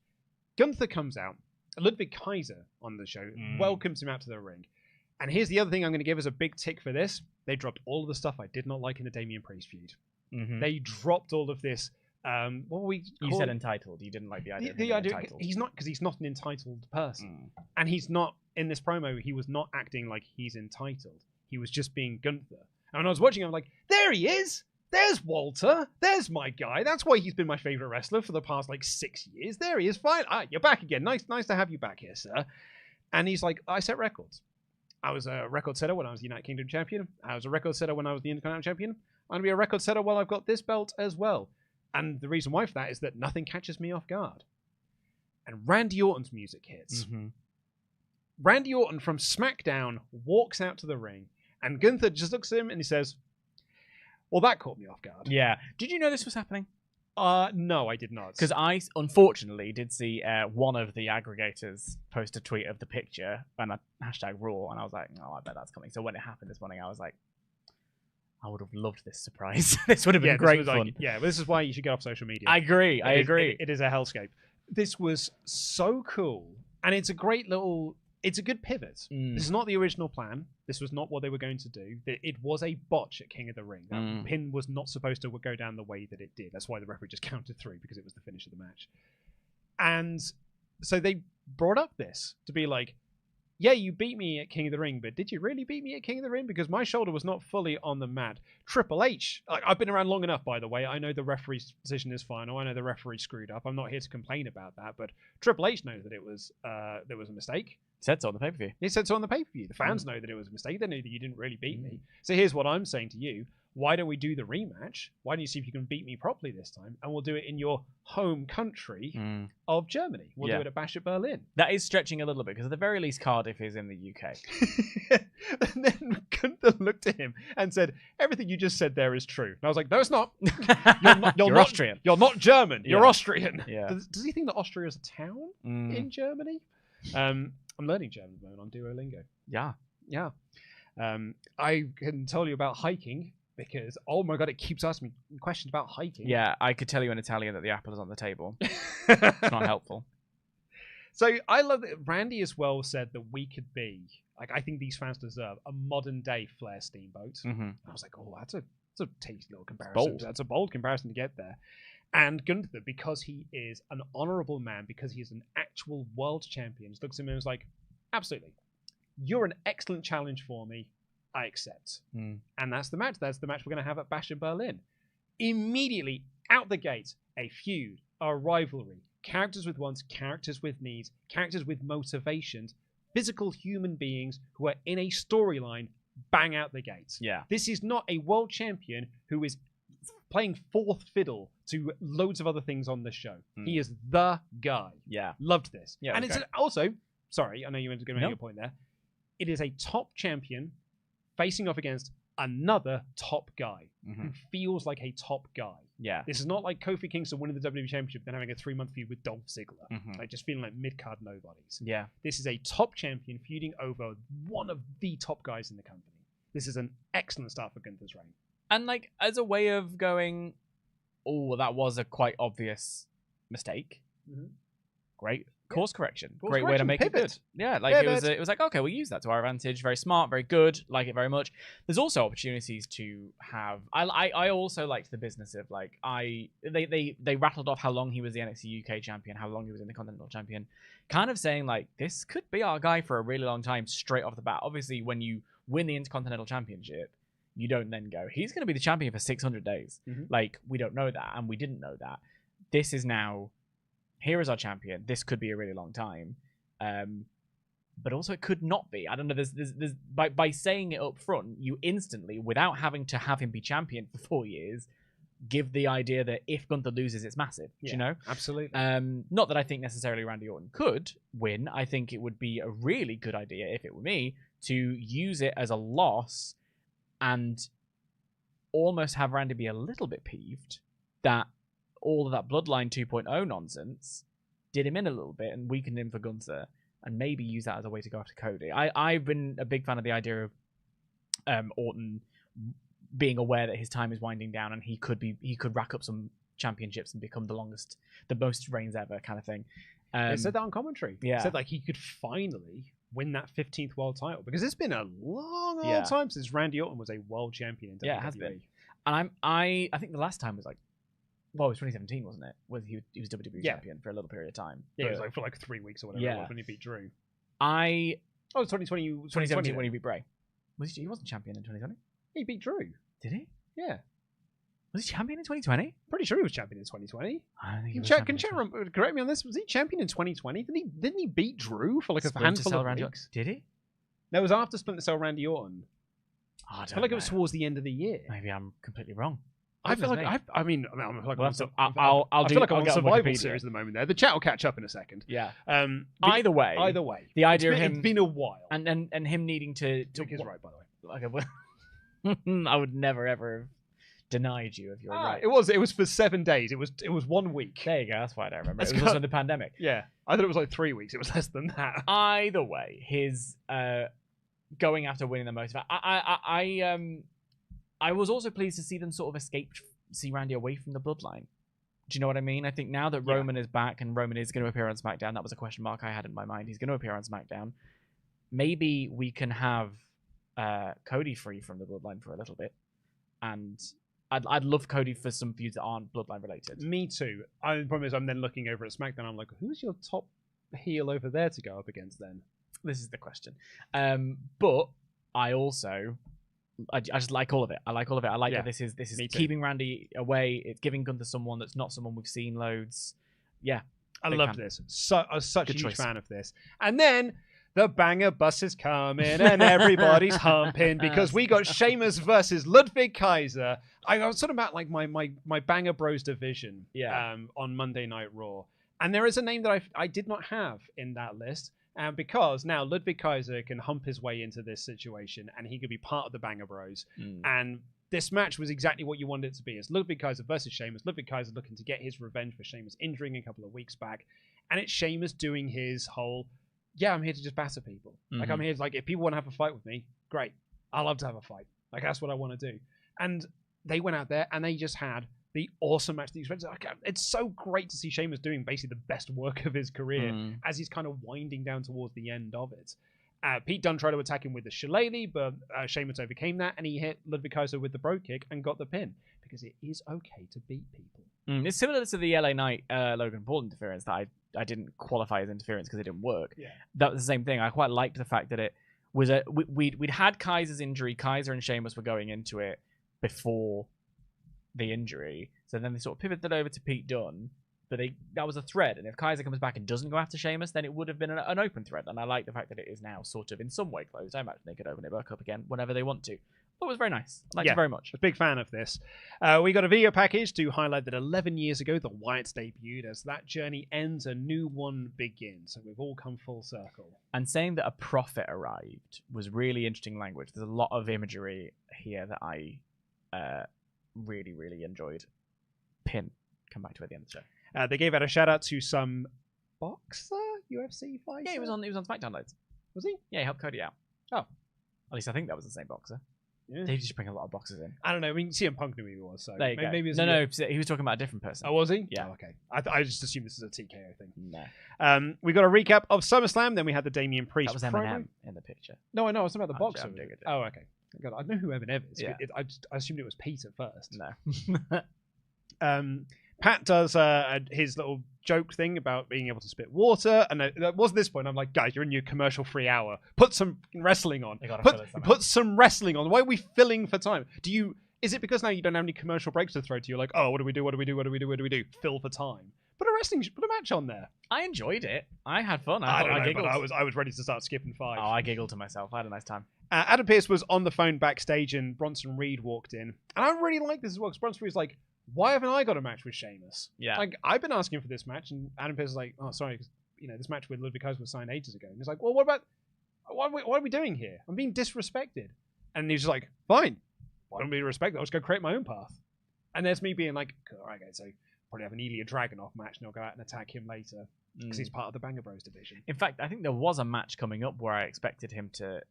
Gunther comes out. Ludwig Kaiser on the show welcomes him out to the ring. And here's the other thing I'm going to give as a big tick for this. They dropped all of the stuff I did not like in the Damian Priest feud. They dropped all of this. What were we? You said entitled. You didn't like the idea. The idea. He's not, because he's not an entitled person, and he's not in this promo. He was not acting like he's entitled. He was just being Gunther. And when I was watching, I'm like, there he is. There's Walter. There's my guy. That's why he's been my favorite wrestler for the past 6 years. There he is. Fine. You're back again. Nice to have you back here, sir. And he's like, I set records. I was a record setter when I was the United Kingdom champion. I was a record setter when I was the Intercontinental champion. I'm going to be a record setter while I've got this belt as well. And the reason why for that is that nothing catches me off guard. And Randy Orton's music hits. Randy Orton from SmackDown walks out to the ring, and Gunther just looks at him and he says, well, that caught me off guard. Yeah. Did you know this was happening? No, I did not. Because I, unfortunately, did see one of the aggregators post a tweet of the picture and a hashtag Raw, and I was like, oh, I bet that's coming. So when it happened this morning, I was like, I would have loved this surprise. This would have been great fun. But this is why you should get off social media. I agree. It is a hellscape. This was so cool, and it's a great little. It's a good pivot. This is not the original plan. This was not what they were going to do. It was a botch at King of the Ring. That pin was not supposed to go down the way that it did. That's why the referee just counted 3, because it was the finish of the match. And so they brought up this to be like, yeah, you beat me at King of the Ring, but did you really beat me at King of the Ring? Because my shoulder was not fully on the mat. Triple H, I've been around long enough, by the way. I know the referee's decision is final. I know the referee screwed up. I'm not here to complain about that, but Triple H knows that it was there was a mistake. Said so on the pay-per-view. He said so on the pay-per-view. The fans know that it was a mistake. They know that you didn't really beat me. So here's what I'm saying to you. Why don't we do the rematch? Why don't you see if you can beat me properly this time? And we'll do it in your home country of Germany. We'll do it at Bash at Berlin. That is stretching a little bit, because at the very least Cardiff is in the UK. And then Gunther looked at him and said, everything you just said there is true. And I was like, no, it's not. You're not Austrian. You're not German. You're Austrian. Yeah. Does he think that Austria is a town in Germany? I'm learning German at the moment on Duolingo. Yeah. I can tell you about hiking, because, oh my god, it keeps asking me questions about hiking. Yeah, I could tell you in Italian that the apple is on the table. It's not helpful. So I love that Randy as well said that we could be, like, I think these fans deserve a modern day Flair Steamboat. I was like, oh, that's a tasty little comparison. That's a bold comparison to get there. And Gunther, because he is an honorable man, because he is an actual world champion, looks at him and is like, absolutely. You're an excellent challenge for me. I accept. And that's the match. That's the match we're going to have at Bash in Berlin. Immediately, out the gate, a feud, a rivalry. Characters with wants, characters with needs, characters with motivations, physical human beings who are in a storyline, bang out the gate. Yeah. This is not a world champion who is playing fourth fiddle to loads of other things on the show. He is the guy. Yeah. Loved this. Yeah, and it's also, sorry, I know you were going to make your point there. It is a top champion facing off against another top guy who feels like a top guy. Yeah. This is not like Kofi Kingston winning the WWE Championship and having a 3-month feud with Dolph Ziggler. Like just feeling like mid-card nobodies. Yeah. This is a top champion feuding over one of the top guys in the company. This is an excellent start for Gunther's reign. And like, as a way of going, oh, that was a quite obvious mistake. Great. Course correction. Great way to make it good. Yeah, like it was like, okay, we'll use that to our advantage. Very smart, very good. Like it very much. There's also opportunities to have. I also liked the business of like they rattled off how long he was the NXT UK champion, how long he was in the Continental champion, kind of saying like this could be our guy for a really long time straight off the bat. Obviously, when you win the Intercontinental Championship, you don't then go, he's going to be the champion for 600 days. Like we don't know that, and we didn't know that. This is now. Here is our champion. This could be a really long time, but also it could not be. I don't know. There's by saying it up front, you instantly, without having to have him be champion for 4 years, give the idea that if Gunther loses, it's massive. Yeah, you know, absolutely. Not that I think necessarily Randy Orton could win. I think it would be a really good idea, if it were me, to use it as a loss and almost have Randy be a little bit peeved that all of that Bloodline 2.0 nonsense did him in a little bit and weakened him for Gunther, and maybe use that as a way to go after Cody. I've been a big fan of the idea of Orton being aware that his time is winding down and he could rack up some championships and become the most reigns ever kind of thing. They said that on commentary. Yeah. They said like he could finally win that 15th world title, because it's been a long time since Randy Orton was a world champion in WWE. Yeah, it has been. And I think the last time was like, well, it was 2017, wasn't it? He was WWE champion for a little period of time. Yeah, it was like for like 3 weeks or whatever it was when he beat Drew. It was 2017 when he beat Bray. He wasn't champion in 2020? He beat Drew. Did he? Yeah. Was he champion in 2020? Pretty sure he was champion in 2020. I don't think he was Can chat correct me on this? Was he champion in 2020? Didn't he beat Drew for like a handful of weeks? Did he? No, it was after Splinter Cell Randy Orton. I feel like it was towards the end of the year. Maybe I'm completely wrong. I feel like I feel like I'll I'm on Survival Series at the moment. There, the chat will catch up in a second. Yeah. Either way, the idea of him it's been a while, and him needing to Rick is right, by the way. Okay, I would never ever have denied you if you're right. It was for 7 days. It was 1 week. There you go. That's why I don't remember. It was also the pandemic. Yeah, I thought it was like 3 weeks. It was less than that. Either way, his going after winning the most. I was also pleased to see them sort of see Randy away from the Bloodline. Do you know what I mean? I think now that Roman is back and Roman is going to appear on SmackDown, that was a question mark I had in my mind. He's going to appear on SmackDown. Maybe we can have Cody free from the Bloodline for a little bit. And I'd love Cody for some feuds that aren't Bloodline related. Me too. The problem is I'm then looking over at SmackDown. I'm like, who's your top heel over there to go up against then? This is the question. But I also... I just like all of it. I like that this is keeping Randy away. It's giving Gunther someone that's not someone we've seen loads. Yeah. I love this. I was such a huge fan of this. And then the banger bus is coming and everybody's humping because we got Sheamus versus Ludwig Kaiser. I was talking about like my banger bros division on Monday Night Raw. And there is a name that I did not have in that list. And because now Ludwig Kaiser can hump his way into this situation and he could be part of the Banger Bros. And this match was exactly what you wanted it to be. It's Ludwig Kaiser versus Sheamus. Ludwig Kaiser looking to get his revenge for Sheamus injuring a couple of weeks back. And it's Sheamus doing his whole, I'm here to just batter people. Like, I'm here to, like, if people want to have a fight with me, great. I love to have a fight. Like, that's what I want to do. And they went out there and they just had the awesome match that you expected. It's so great to see Sheamus doing basically the best work of his career as he's kind of winding down towards the end of it. Pete Dunne tried to attack him with the shillelagh, but Sheamus overcame that, and he hit Ludwig Kaiser with the bro kick and got the pin, because it is okay to beat people. It's similar to the LA Knight Logan Paul interference that I didn't qualify as interference because it didn't work. Yeah. That was the same thing. I quite liked the fact that it was we'd had Kaiser's injury. Kaiser and Sheamus were going into it before the injury, so then they sort of pivoted over to Pete Dunne, but that was a thread, and if Kaiser comes back and doesn't go after Sheamus, then it would have been an open thread, and I like the fact that it is now sort of in some way closed. I imagine they could open it back up again whenever they want to. But it was very nice. I liked it very much. A big fan of this. We got a video package to highlight that 11 years ago the Wyatts debuted. As that journey ends, a new one begins. So we've all come full circle. And saying that a prophet arrived was really interesting language. There's a lot of imagery here that I really, really enjoyed. Pin. Come back to it at the end of the show. They gave out a shout out to some boxer, UFC fighter. Yeah, he was on SmackDown loads. Was he? Yeah, he helped Cody out. Oh, at least I think that was the same boxer. Yeah. They just bring a lot of boxers in. I don't know. I mean, CM Punk knew who he was. So there you go. Maybe no, he was talking about a different person. Oh, was he? Yeah. Oh, okay. I just assumed this is a TKO thing. No. We got a recap of SummerSlam. Then we had the Damian Priest. That was Eminem in the picture. No, I know. It's about the boxer. Oh, okay. God, I know who Eminem is. Yeah. I assumed it was Pete at first. No. Pat does his little joke thing about being able to spit water, and that was this point. I'm like, guys, you're in your commercial-free hour. Put some wrestling on. Put some wrestling on. Why are we filling for time? Is it because now you don't have any commercial breaks to throw to you? Like, oh, what do we do? Fill for time. Put a match on there. I enjoyed it. I had fun. I giggled. But I was ready to start skipping 5. Oh, I giggled to myself. I had a nice time. Adam Pearce was on the phone backstage, and Bronson Reed walked in, and I really like this as well because Bronson Reed's like, why haven't I got a match with Sheamus? Yeah. Like, I've been asking for this match, and Adam Pearce is like, oh, sorry, because, this match with Ludwig Kaiser was signed ages ago. And he's like, well, what are we doing here? I'm being disrespected. And he's just like, fine. Why don't we respect that? I'll just go create my own path. And there's me being like, all right, guys, so probably have an Ilya Dragunov match, and I'll go out and attack him later because he's part of the Banger Bros division. In fact, I think there was a match coming up where I expected him to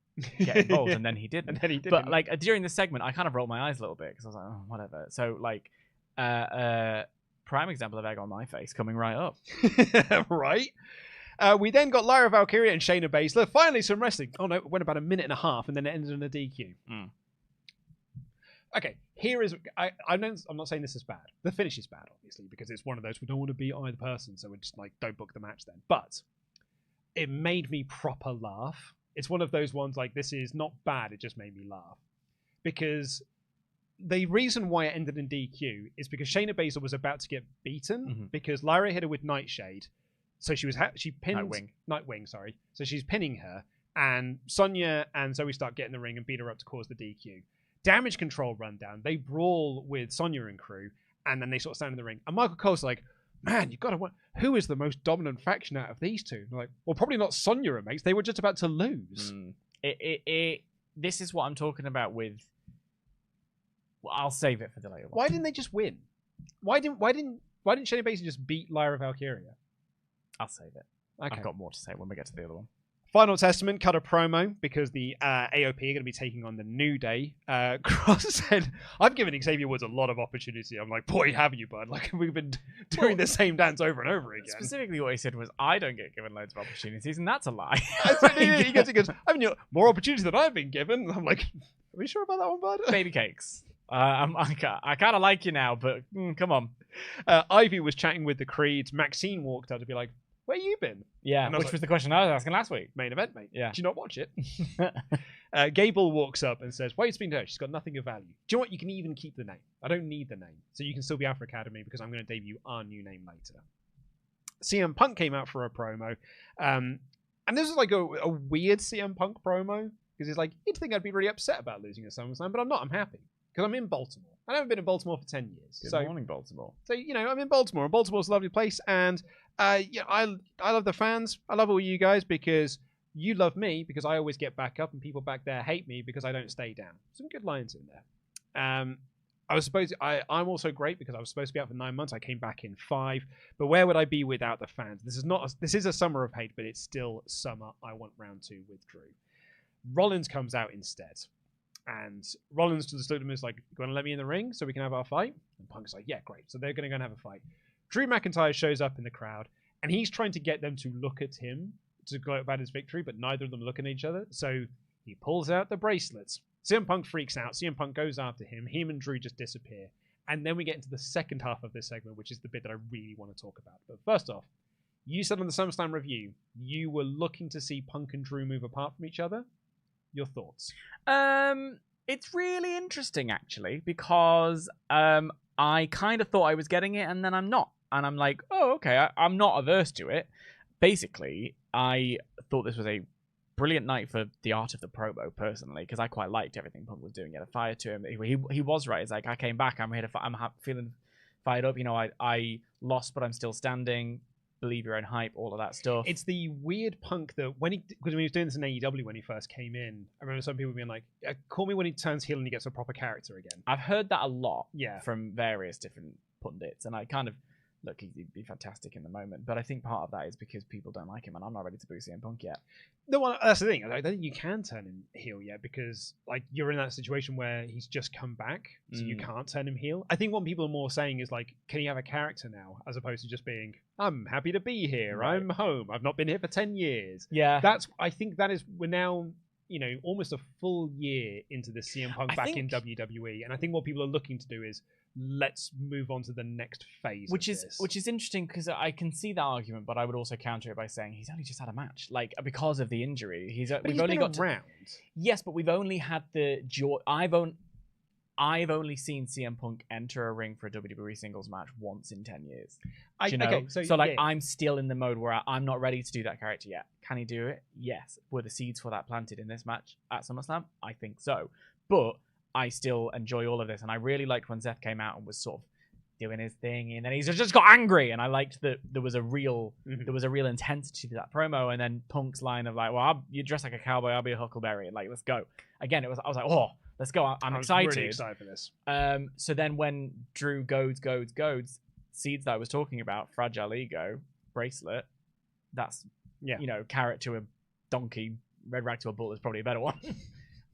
get involved, and then he didn't. But, like, during the segment, I kind of rolled my eyes a little bit because I was like, oh, whatever. So, like, prime example of egg on my face coming right up. Right. We then got Lyra, Valkyria, and Shayna Baszler. Finally, some wrestling. Oh no, it went about a minute and a half, and then it ended in a DQ. Okay, here is. I'm not saying this is bad. The finish is bad, obviously, because it's one of those we don't want to be either person, so we're just like, don't book the match then. But it made me proper laugh. It's one of those ones like, this is not bad. It just made me laugh because the reason why it ended in DQ is because Shayna Baszler was about to get beaten because Lyra hit her with Nightshade. So she pinned Nightwing, sorry. So she's pinning her, and Sonya and Zoe start getting the ring and beat her up to cause the DQ. Damage Control run down. They brawl with Sonya and crew, and then they sort of stand in the ring. And Michael Cole's like, man, you got to. Who is the most dominant faction out of these two? And they're like, well, probably not Sonya and mates. They were just about to lose. This is what I'm talking about with. Well, I'll save it for the later one. Why didn't they just win? Why didn't Shayna Baszler just beat Lyra Valkyria? I'll save it. Okay. I've got more to say when we get to the other one. Final Testament cut a promo because the AOP are going to be taking on the New Day. Cross said, I've given Xavier Woods a lot of opportunity. I'm like, boy, have you, bud. Like, we've been doing the same dance over and over again. Specifically, what he said was, I don't get given loads of opportunities, and that's a lie. He goes, I mean, more opportunities than I've been given. I'm like, are we sure about that one, bud? Baby cakes. I kind of like you now, but come on. Ivy was chatting with the Creeds. Maxine walked out to be like, where you been? Yeah, which was the question I was asking last week. Main event, mate. Yeah. Did you not watch it? Gable walks up and says, Wade's been there. She's got nothing of value. Do you know what? You can even keep the name. I don't need the name. So you can still be Alpha Academy because I'm going to debut our new name later. CM Punk came out for a promo. And this is like a weird CM Punk promo because he's like, you'd think I'd be really upset about losing at SummerSlam, but I'm not. I'm happy because I'm in Baltimore. I haven't been in Baltimore for 10 years. Good morning, Baltimore. So, I'm in Baltimore. And Baltimore's a lovely place. And I love the fans. I love all you guys because you love me because I always get back up and people back there hate me because I don't stay down. Some good lines in there. I'm also great because I was supposed to be out for 9 months. I came back in 5. But where would I be without the fans? This is a summer of hate, but it's still summer. I want round 2 with Drew. Rollins comes out instead. And Rollins just looked at him and was like, you want to let me in the ring so we can have our fight? And Punk's like, yeah, great. So they're going to go and have a fight. Drew McIntyre shows up in the crowd, and he's trying to get them to look at him to go about his victory, but neither of them look at each other. So he pulls out the bracelets. CM Punk freaks out. CM Punk goes after him. Him and Drew just disappear. And then we get into the second half of this segment, which is the bit that I really want to talk about. But first off, you said on the SummerSlam review, you were looking to see Punk and Drew move apart from each other. Your thoughts? It's really interesting, actually, because I kind of thought I was getting it, and then I'm not. And I'm like, oh, okay, I'm not averse to it. Basically, I thought this was a brilliant night for the art of the promo, personally, because I quite liked everything Punk was doing. He had a fire to him. He was right. It's like, I came back. I'm here to I'm feeling fired up. I lost, but I'm still standing. Believe your own hype, all of that stuff. It's the weird Punk that because when he was doing this in AEW when he first came in, I remember some people being like, call me when he turns heel and he gets a proper character again. I've heard that a lot from various different pundits, and I kind of, look, he'd be fantastic in the moment, but I think part of that is because people don't like him, and I'm not ready to boo CM Punk yet. No, well, that's the thing. I don't think you can turn him heel yet because, like, you're in that situation where he's just come back, so you can't turn him heel. I think what people are more saying is, like, can he have a character now, as opposed to just being, I'm happy to be here, right. I'm home, I've not been here for 10 years. Yeah. I think we're now, almost a full year into the CM Punk in WWE, and I think what people are looking to do is, let's move on to the next phase. Which is interesting because I can see that argument, but I would also counter it by saying he's only just had a match, like because of the injury. He's only got around. Yes, but we've only had the joy. I've only seen CM Punk enter a ring for a WWE singles match once in 10 years. Okay, so I'm still in the mode where I'm not ready to do that character yet. Can he do it? Yes. Were the seeds for that planted in this match at SummerSlam? I think so. But I still enjoy all of this, and I really liked when Seth came out and was sort of doing his thing, and then he's just got angry, and I liked that there was a real intensity to that promo, and then Punk's line of like, well, you dress like a cowboy, I'll be a huckleberry, and like, let's go. Again, I was like, oh, let's go. I'm excited. Really excited for this. So then when Drew goads, seeds that I was talking about, fragile ego, bracelet, that's, carrot to a donkey, red rag to a bull is probably a better one.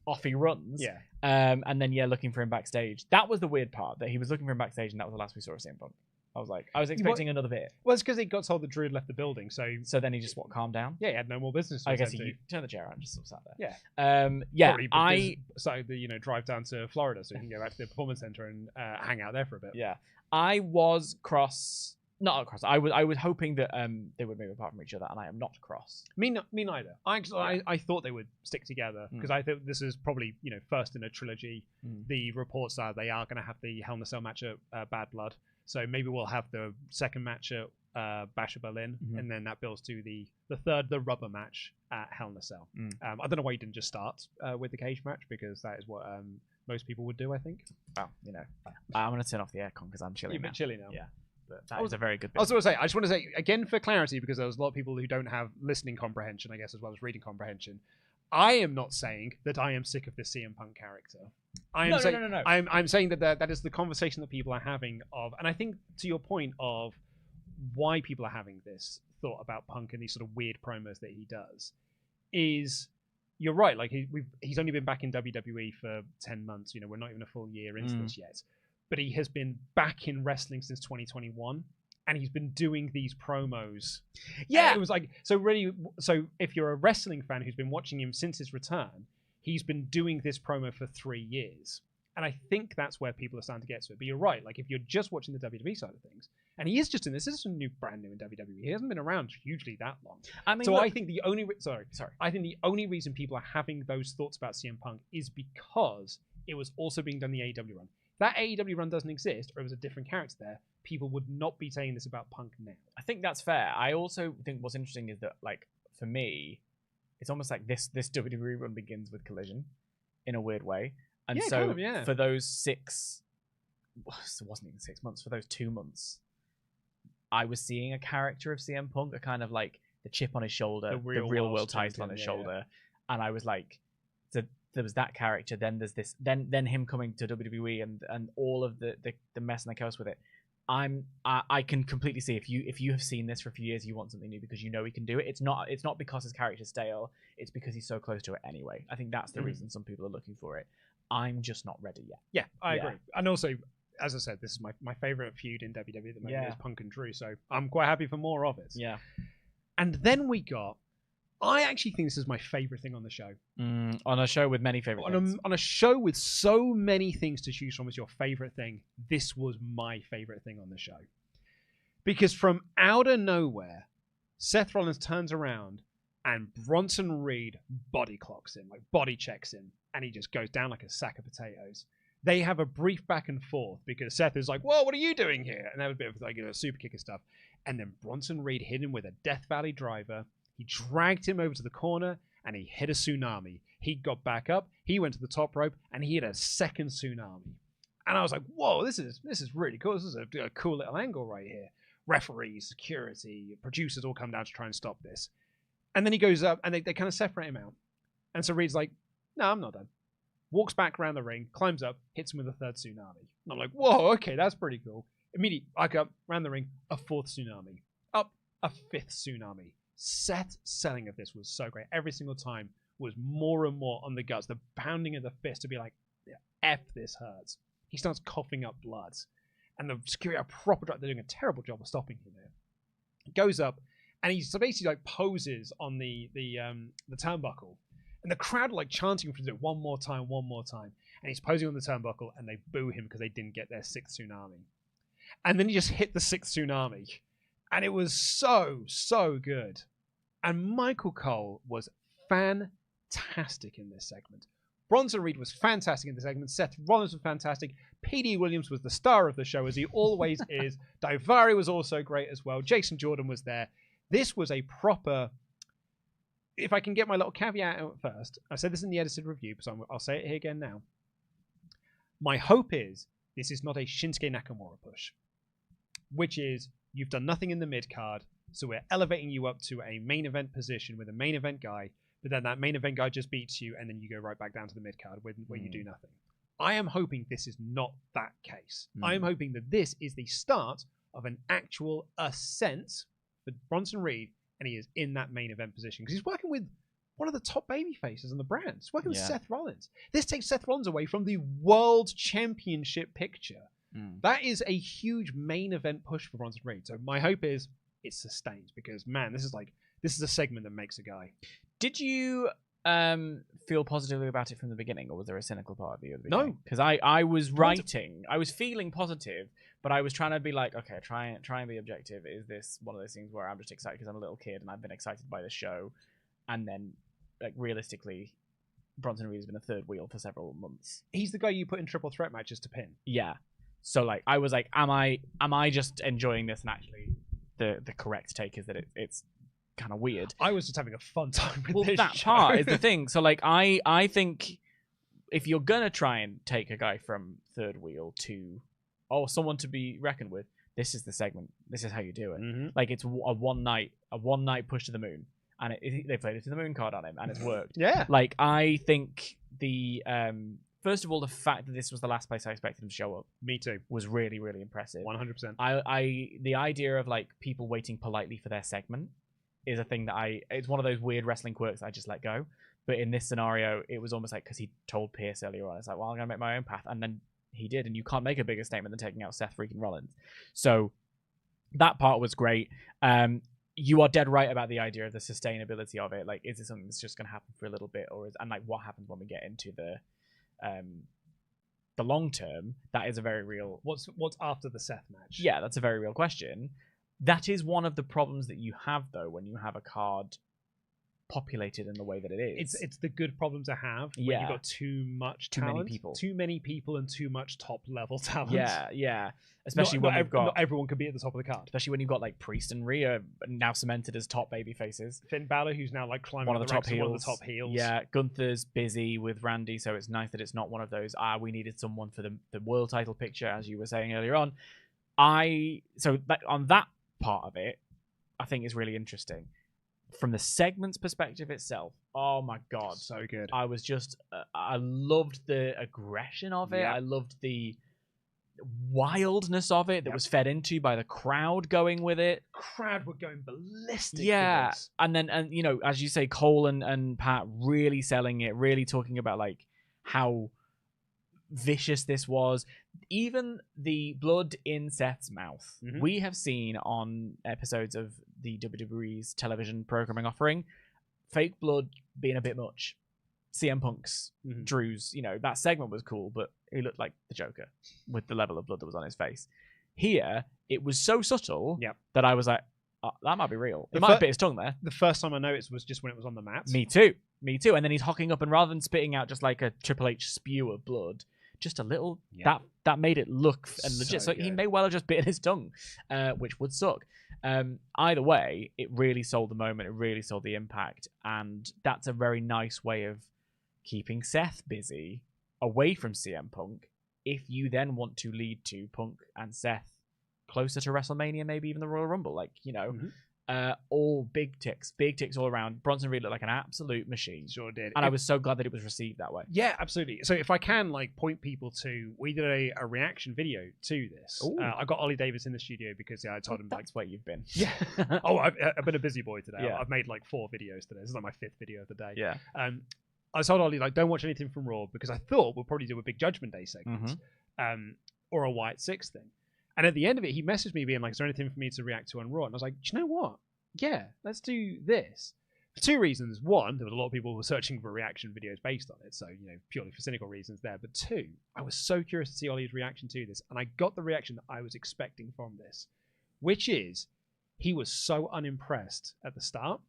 Off he runs. Yeah. And then, looking for him backstage. That was the weird part, that he was looking for him backstage, and that was the last we saw of CM Punk. I was expecting another bit. Well, it's because he got told that Drew had left the building, so then he just, calmed down? Yeah, he had no more business. I guess he turned the chair around and just sort of sat there. Yeah. I decided to, drive down to Florida so he can go back to the Performance Center and hang out there for a bit. Yeah. I was cross... Not cross. I was hoping that they would move apart from each other, and I am not cross. Me neither. I thought they would stick together because I think this is probably first in a trilogy. The reports are they are going to have the Hell in a Cell match at Bad Blood, so maybe we'll have the second match at Bash of Berlin, and then that builds to the third, the rubber match at Hell in a Cell. I don't know why you didn't just start with the cage match because that is what most people would do. I think. Well, I'm going to turn off the aircon because I'm chilly. You're a bit chilly now. Yeah. But that was a very good bit. I just want to say, again, for clarity, because there's a lot of people who don't have listening comprehension, I guess, as well as reading comprehension. I am not saying that I am sick of the CM Punk character. No. I'm saying that is the conversation that people are having of, and I think to your point of why people are having this thought about Punk and these sort of weird promos that he does, is you're right. Like he's only been back in WWE for 10 months. You know, we're not even a full year into this yet, but he has been back in wrestling since 2021. And he's been doing these promos. Yeah. And it was like, so if you're a wrestling fan who's been watching him since his return, he's been doing this promo for 3 years. And I think that's where people are starting to get to it. But you're right. Like, if you're just watching the WWE side of things, and he is just in this is brand new in WWE. He hasn't been around hugely that long. I mean, so I think the only I think the only reason people are having those thoughts about CM Punk is because it was also being done in the AEW run. If that AEW run doesn't exist, or it was a different character there, people would not be saying this about Punk now. I think that's fair. I also think what's interesting is that, like, for me, it's almost like this WWE run begins with Collision in a weird way. And so for those 6, it wasn't even 6 months, for those 2 months, I was seeing a character of CM Punk, a kind of like the chip on his shoulder, the real world title on his shoulder. And I was like, there was that character, then there's this, then him coming to WWE and all of the mess and the chaos with it. I can completely see if you have seen this for a few years, you want something new because you know he can do it. It's not because his character's stale. It's because he's so close to it anyway. I think that's the reason some people are looking for it. I'm just not ready yet. Yeah, I agree. And also, as I said, this is my favorite feud in WWE at the moment is Punk and Drew. So I'm quite happy for more of it. Yeah. And then we got. I actually think this is my favorite thing on the show. On a show with many favorite things. On a show with so many things to choose from as your favorite thing, this was my favorite thing on the show. Because from out of nowhere, Seth Rollins turns around and Bronson Reed body clocks him, like body checks him, and he just goes down like a sack of potatoes. They have a brief back and forth because Seth is like, whoa, what are you doing here? And they have a bit of like, super kicker stuff. And then Bronson Reed hit him with a Death Valley driver. He dragged him over to the corner and he hit a tsunami. He got back up, he went to the top rope, and he hit a second tsunami. And I was like, whoa, this is really cool. This is a cool little angle right here. Referees, security, producers all come down to try and stop this. And then he goes up and they kind of separate him out. And so Reed's like, no, I'm not done. Walks back around the ring, climbs up, hits him with a third tsunami. And I'm like, whoa, okay, that's pretty cool. Immediately, back up, around the ring, a fourth tsunami. Up, a fifth tsunami. Seth's selling of this was so great. Every single time was more and more on the guts. The pounding of the fist to be like, yeah, F, this hurts. He starts coughing up blood. And the security are proper, they're doing a terrible job of stopping him there. He goes up and he basically like poses on the turnbuckle. And the crowd are like chanting for him to do it one more time. And he's posing on the turnbuckle and they boo him because they didn't get their 6th tsunami. And then he just hit the 6th tsunami. And it was so good. And Michael Cole was fantastic in this segment. Bronson Reed was fantastic in the segment. Seth Rollins was fantastic. P.D. Williams was the star of the show, as he always is. Daivari was also great as well. Jason Jordan was there. This was a proper... If I can get my little caveat out first, I said this in the edited review, so I'll say it here again now. My hope is this is not a Shinsuke Nakamura push, which is you've done nothing in the mid-card, so we're elevating you up to a main event position with a main event guy, but then that main event guy just beats you, and then you go right back down to the mid-card where you do nothing. I am hoping this is not that case. I am hoping that this is the start of an actual ascent for Bronson Reed, and he is in that main event position because he's working with one of the top baby faces on the brand. He's working with Seth Rollins. This takes Seth Rollins away from the World Championship picture. That is a huge main event push for Bronson Reed. So my hope is it sustains because, man, this is a segment that makes a guy. Did you feel positively about it from the beginning, or was there a cynical part of you at the beginning? No. Because I was I was feeling positive, but I was trying to be like, okay, try and be objective. Is this one of those things where I'm just excited because I'm a little kid and I've been excited by the show, and then, like, realistically, Bronson Reed has been a third wheel for several months. He's the guy you put in triple threat matches to pin. Yeah. So, like, I was like, am I just enjoying this? And actually, the correct take is that it's kind of weird. I was just having a fun time with this that show. Part is the thing. So, like, I think if you're gonna try and take a guy from third wheel to someone to be reckoned with, this is the segment. This is how you do it. Mm-hmm. Like, it's a one night push to the moon, and they played it to the moon card on him, and it's worked. Yeah. Like, I think the first of all, the fact that this was the last place I expected him to show up, me too, was really, really impressive. 100%. The idea of, like, people waiting politely for their segment is a thing that it's one of those weird wrestling quirks that I just let go. But in this scenario, it was almost like, because he told Pierce earlier on, it's like, well, I'm going to make my own path. And then he did. And you can't make a bigger statement than taking out Seth freaking Rollins. So that part was great. You are dead right about the idea of the sustainability of it. Like, is it something that's just going to happen for a little bit? And like, what happens when we get into the long term? That is a very real... What's after the Seth match? Yeah, that's a very real question. That is one of the problems that you have, though, when you have a card populated in the way that it is. It's the good problem to have when you've got too much talent, too many people and too much top level talent. Yeah. Especially when you've got... Not everyone can be at the top of the card. Especially when you've got like Priest and Rhea now cemented as top baby faces. Finn Balor, who's now like climbing one of the top heels. Yeah, Gunther's busy with Randy, so it's nice that it's not one of those, we needed someone for the world title picture, as you were saying earlier on. On that part of it, I think is really interesting. From the segment's perspective itself, oh my god, so good. I was just I loved the aggression of it. I loved the wildness of it that was fed into by the crowd going with it. Crowd were going ballistic. Yeah, and you know, as you say, Cole and Pat really selling it, really talking about like how vicious this was. Even the blood in Seth's mouth, we have seen on episodes of the WWE's television programming offering, fake blood being a bit much. CM Punk's, Drew's, you know, that segment was cool, but he looked like the Joker with the level of blood that was on his face. Here, it was so subtle that I was like, that might be real. It might have bit his tongue there. The first time I noticed was just when it was on the mat. Me too. And then he's hocking up, and rather than spitting out just like a Triple H spew of blood, just a little, that made it look and legit. So he may well have just bitten his tongue, which would suck. Either way, it really sold the moment. It really sold the impact. And that's a very nice way of keeping Seth busy away from CM Punk. If you then want to lead to Punk and Seth closer to WrestleMania, maybe even the Royal Rumble, like, you know, all big ticks all around. Bronson Reed looked like an absolute machine. Sure did. And I was so glad that it was received that way. Yeah, absolutely. So if I can like point people to, we did a reaction video to this. I got Ollie Davis in the studio because I told him like, that's where you've been. Yeah. I've been a busy boy today. I've made like 4 videos today. This is like my 5th video of the day. Yeah. I told Ollie like, don't watch anything from Raw because I thought we'll probably do a big Judgment Day segment, or a Wyatt 6 thing. And at the end of it, he messaged me being like, is there anything for me to react to on Raw? And I was like, do you know what? Yeah, let's do this. For 2 reasons. 1, there was a lot of people who were searching for reaction videos based on it, so, you know, purely for cynical reasons there. But 2, I was so curious to see Ollie's reaction to this, and I got the reaction that I was expecting from this, which is he was so unimpressed at the start.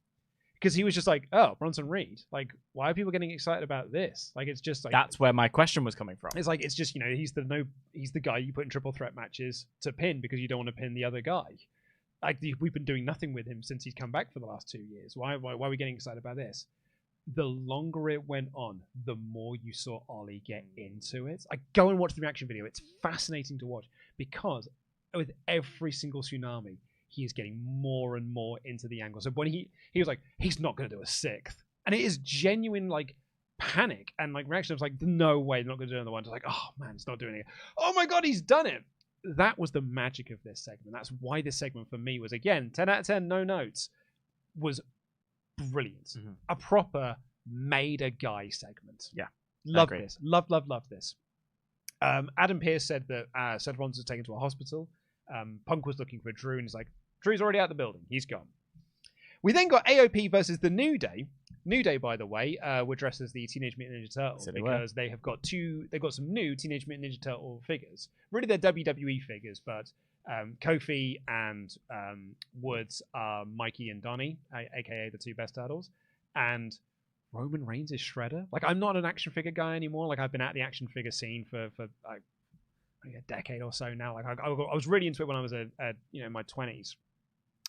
Because he was just like, oh, Bronson Reed. Like, why are people getting excited about this? Like, it's just like... That's where my question was coming from. It's like, it's just, you know, he's the guy you put in triple threat matches to pin because you don't want to pin the other guy. Like, we've been doing nothing with him since he's come back for the last 2 years. Why are we getting excited about this? The longer it went on, the more you saw Ollie get into it. Like, go and watch the reaction video. It's fascinating to watch because with every single Tsunami, he is getting more and more into the angle. So when he was like, he's not going to do a 6th. And it is genuine, like, panic and, like, reaction. I was like, no way, they're not going to do another one. It's like, oh, man, it's not doing it. Oh, my God, he's done it. That was the magic of this segment. That's why this segment for me was, again, 10 out of 10, no notes, was brilliant. A proper made-a-guy segment. Yeah. Love this. Love this. Adam Pearce said that Seth Rollins was taken to a hospital. Punk was looking for Drew, and he's like, Drew's already out the building. He's gone. We then got AOP versus the New Day. New Day, by the way, were dressed as the Teenage Mutant Ninja Turtles because they have got they've got some new Teenage Mutant Ninja Turtle figures. Really, they're WWE figures, but Kofi and Woods are Mikey and Donnie, aka the 2 best turtles, and Roman Reigns is Shredder. Like, I'm not an action figure guy anymore. Like, I've been at the action figure scene for like a decade or so now. Like, I was really into it when I was in my 20s.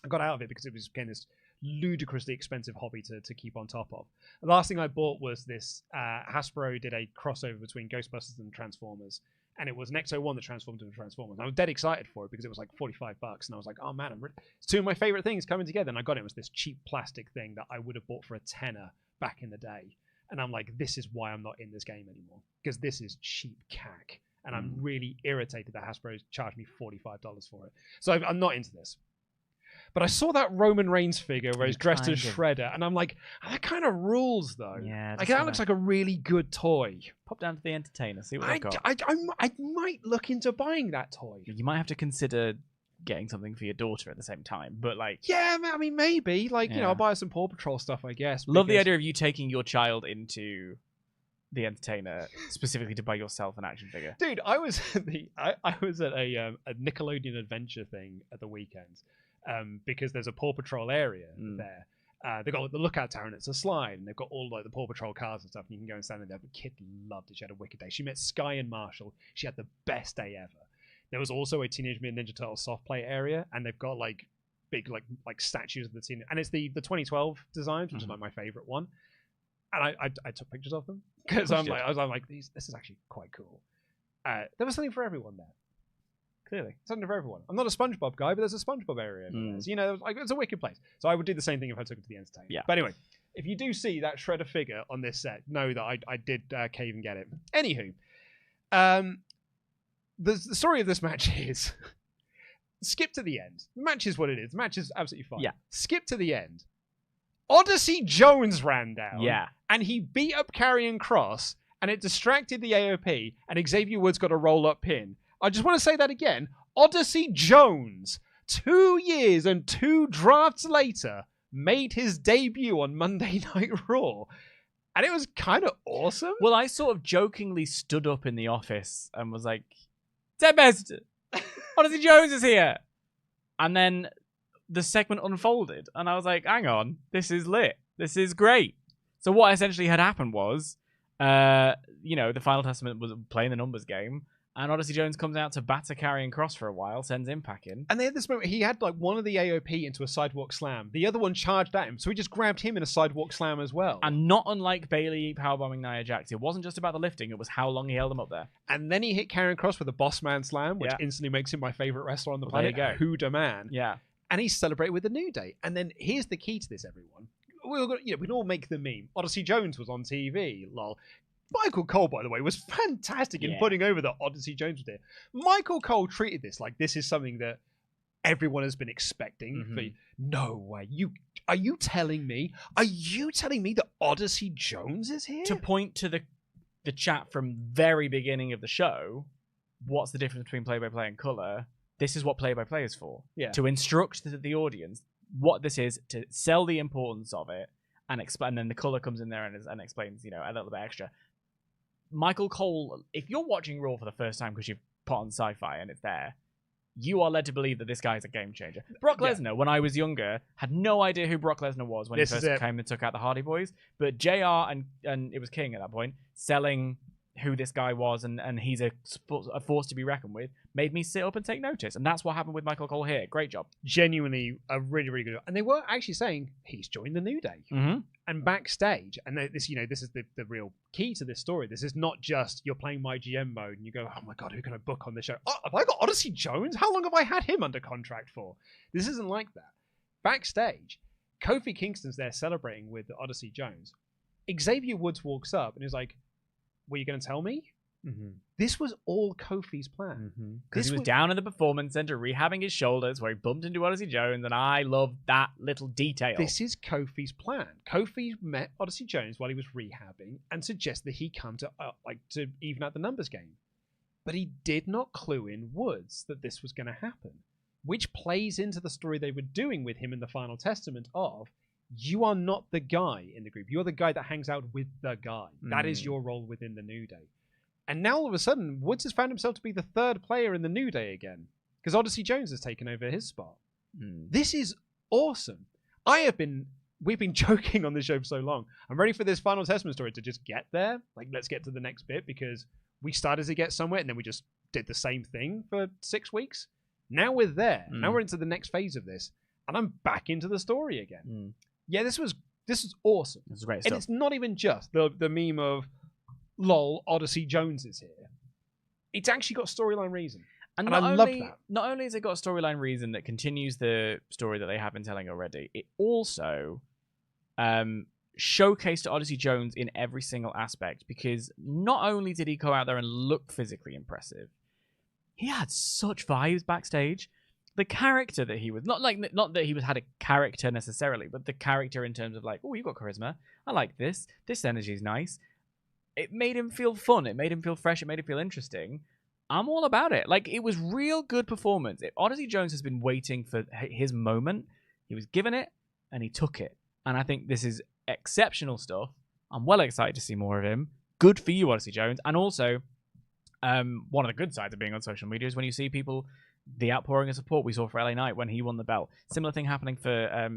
I got out of it because it became this ludicrously expensive hobby to keep on top of. The last thing I bought was this Hasbro did a crossover between Ghostbusters and Transformers, and it was an X-01 that transformed into Transformers. And I was dead excited for it because it was like $45, and I was like, oh man, it's 2 of my favorite things coming together. And I got it. It was this cheap plastic thing that I would have bought for a tenner back in the day. And I'm like, this is why I'm not in this game anymore, because this is cheap cack. And I'm really irritated that Hasbro's charged me $45 for it. So I'm not into this. But I saw that Roman Reigns figure where he's dressed as kind of- Shredder, and I'm like, oh, that kind of rules, though. Yeah, like, just that looks like a really good toy. Pop down to the Entertainer, see what I they've got. I might look into buying that toy. You might have to consider getting something for your daughter at the same time, but like, Yeah, I mean, maybe. Like, you know, Yeah. I'll buy some Paw Patrol stuff, I guess. love the because- idea of you taking your child into the Entertainer specifically to buy yourself an action figure. Dude, I was at I was at a Nickelodeon adventure thing at the weekend, because there's a Paw Patrol area there. They've got the lookout tower and it's a slide, and they've got all like the Paw Patrol cars and stuff, and you can go and stand in there. The kid loved it. She had a wicked day. She met Sky and Marshall. She had the best day ever. There was also a Teenage Mutant Ninja Turtles soft play area, and they've got like big like statues of the teen, and it's the 2012 designs, which is like my favorite one. And I took pictures of them because I'm like this is actually quite cool. There was something for everyone there. Clearly, something for everyone. I'm not a SpongeBob guy, but there's a SpongeBob area. So, you know, like, it's a wicked place. So I would do the same thing if I took it to the Entertainer. Yeah. But anyway, if you do see that Shredder figure on this set, know that I did cave and get it. Anywho, the story of this match is skip to the end. The match is what it is. The match is absolutely fine. Yeah. Skip to the end. Odyssey Jones ran down. Yeah. And he beat up Karrion Kross, and it distracted the AOP, and Xavier Woods got a roll-up pin. I just want to say that again. Odyssey Jones, 2 years and 2 drafts later, made his debut on Monday Night Raw. And it was kind of awesome. Well, I sort of jokingly stood up in the office and was like, Tempest, Odyssey Jones is here. And then the segment unfolded, and I was like, hang on, this is lit. This is great. So what essentially had happened was, the Final Testament was playing the numbers game, and Odyssey Jones comes out to batter Karrion Kross for a while, sends Impact in. And they had this moment, he had like one of the AOP into a sidewalk slam. The other one charged at him, so he just grabbed him in a sidewalk slam as well. And not unlike Bayley powerbombing Nia Jax, it wasn't just about the lifting, it was how long he held him up there. And then he hit Karrion Kross with a boss man slam, which instantly makes him my favorite wrestler on the planet. There you go. Huda Man. Yeah. And he celebrated with the New Day. And then here's the key to this, everyone. We can all make the meme. Odyssey Jones was on TV, lol. Michael Cole, by the way, was fantastic in putting over that Odyssey Jones was there. Michael Cole treated this like this is something that everyone has been expecting. No way. Are you telling me that Odyssey Jones is here? To point to the chat from very beginning of the show, what's the difference between play-by-play and colour? This is what play-by-play is for. Yeah. To instruct the audience what this is, to sell the importance of it, and then the colour comes in there and explains, a little bit extra. Michael Cole, if you're watching Raw for the first time because you've put on Sci-Fi and it's there, you are led to believe that this guy is a game changer. Brock Lesnar, when I was younger, had no idea who Brock Lesnar was when he first came and took out the Hardy Boys. But JR and it was King at that point, selling who this guy was and he's a force to be reckoned with, made me sit up and take notice. And that's what happened with Michael Cole here. Great job. Genuinely a really, really good. And they were actually saying he's joined the New Day. Mm-hmm. And backstage, and this is the real key to this story. This is not just you're playing my GM mode and you go, oh my God, who can I book on this show? Oh, have I got Odyssey Jones? How long have I had him under contract for? This isn't like that. Backstage, Kofi Kingston's there celebrating with Odyssey Jones. Xavier Woods walks up and is like, were you going to tell me? Mm-hmm. This was all Kofi's plan. Because he was down in the Performance Center rehabbing his shoulders where he bumped into Odyssey Jones, and I love that little detail. This is Kofi's plan. Kofi met Odyssey Jones while he was rehabbing and suggested that he come to even out the numbers game. But he did not clue in Woods that this was going to happen, which plays into the story they were doing with him in the Final Testament of, you are not the guy in the group. You're the guy that hangs out with the guy. That is your role within the New Day. And now all of a sudden, Woods has found himself to be the third player in the New Day again, because Odyssey Jones has taken over his spot. This is awesome. We've been joking on this show for so long. I'm ready for this Final Testament story to just get there. Like, let's get to the next bit, because we started to get somewhere and then we just did the same thing for 6 weeks. Now we're there. Now we're into the next phase of this, and I'm back into the story again. Yeah, this is awesome. This is great and stuff. It's not even just the meme of, lol, Odyssey Jones is here. It's actually got storyline reason. And I love that. Not only has it got a storyline reason that continues the story that they have been telling already, it also showcased Odyssey Jones in every single aspect, because not only did he go out there and look physically impressive, he had such vibes backstage. the character that he was not that he had a character necessarily, but the character in terms of like, oh, you got charisma. I like this. This energy is nice. It made him feel fun. It made him feel fresh. It made him feel interesting. I'm all about it. Like, it was real good performance. Odyssey Jones has been waiting for his moment. He was given it, and he took it. And I think this is exceptional stuff. I'm well excited to see more of him. Good for you, Odyssey Jones. And also, one of the good sides of being on social media is when you see people, the outpouring of support we saw for LA Knight when he won the belt. Similar thing happening for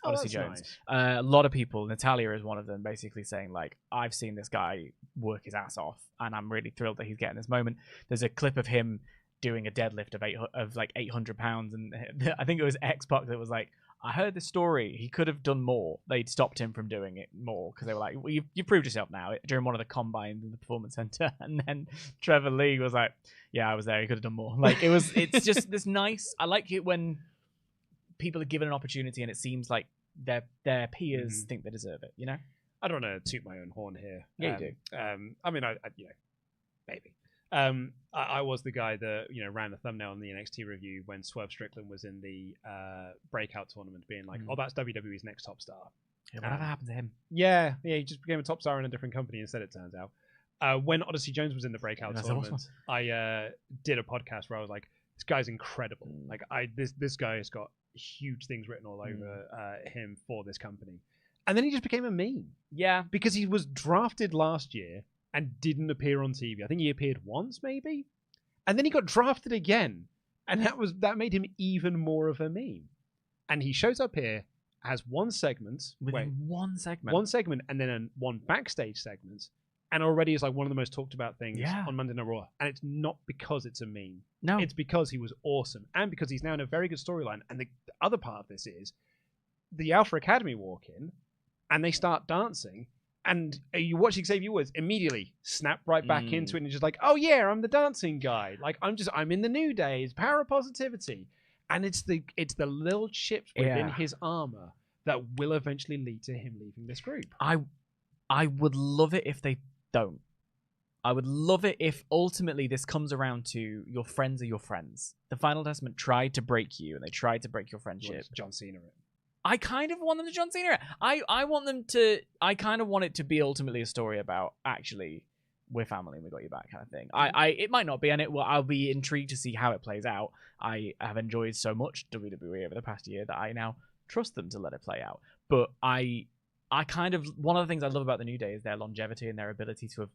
Odyssey Jones. Nice. A lot of people, Natalia is one of them, basically saying, like, I've seen this guy work his ass off, and I'm really thrilled that he's getting this moment. There's a clip of him doing a deadlift of like 800 pounds, and I think it was X-Pac that was like, I heard this story. He could have done more. They'd stopped him from doing it more because they were like, well, you proved yourself now during one of the combines in the Performance Center. And then Trevor Lee was like, yeah, I was there. He could have done more. Like, it's just this nice. I like it when people are given an opportunity and it seems like their peers think they deserve it, you know? I don't want to toot my own horn here. Yeah, you do. I mean, I maybe. I was the guy that ran the thumbnail on the NXT review when Swerve Strickland was in the breakout tournament, being like, "Oh, that's WWE's next top star." Yeah, whatever happened to him? Yeah, he just became a top star in a different company instead. It turns out. When Odyssey Jones was in the breakout tournament, awesome. I did a podcast where I was like, "This guy's incredible. Like, this guy has got huge things written all over him for this company." And then he just became a meme. Yeah, because he was drafted last year and didn't appear on TV. I think he appeared once, maybe, and then he got drafted again, and that made him even more of a meme. And he shows up here, has one segment, one segment, and then one backstage segment, and already is like one of the most talked about things on Monday Night Raw. And it's not because it's a meme. No, it's because he was awesome, and because he's now in a very good storyline. And the other part of this is the Alpha Academy walk in, and they start dancing. And you watch Xavier Woods immediately snap right back into it and just like, oh yeah, I'm the dancing guy. Like, I'm in the New Day. It's power of positivity. And it's the little chips within his armor that will eventually lead to him leaving this group. I would love it if they don't. I would love it if ultimately this comes around to your friends are your friends. The Final Testament tried to break you, and they tried to break your friendship. John Cena it. I kind of want them to John Cena. I want them to. I kind of want it to be ultimately a story about actually we're family and we got you back kind of thing. It might not be, and I'll be intrigued to see how it plays out. I have enjoyed so much WWE over the past year that I now trust them to let it play out. But I kind of, one of the things I love about the New Day is their longevity and their ability to have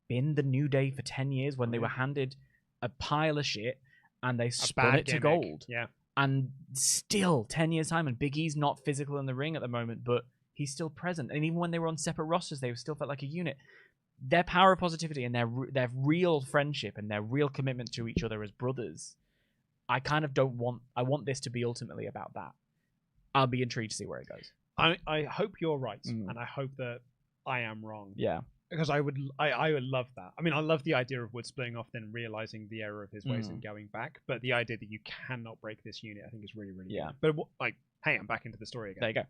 been the New Day for 10 years when they were handed a pile of shit and they spun it to gold. Yeah. And still, 10 years' time, and Big E's not physical in the ring at the moment, but he's still present. And even when they were on separate rosters, they still felt like a unit. Their power of positivity and their real friendship and their real commitment to each other as brothers, I kind of don't want... I want this to be ultimately about that. I'll be intrigued to see where it goes. I hope you're right, and I hope that I am wrong. Yeah. Because I would love that. I mean, I love the idea of Wood splitting off, then realizing the error of his ways and going back. But the idea that you cannot break this unit, I think, is really, really good. But hey, I'm back into the story again. There you go.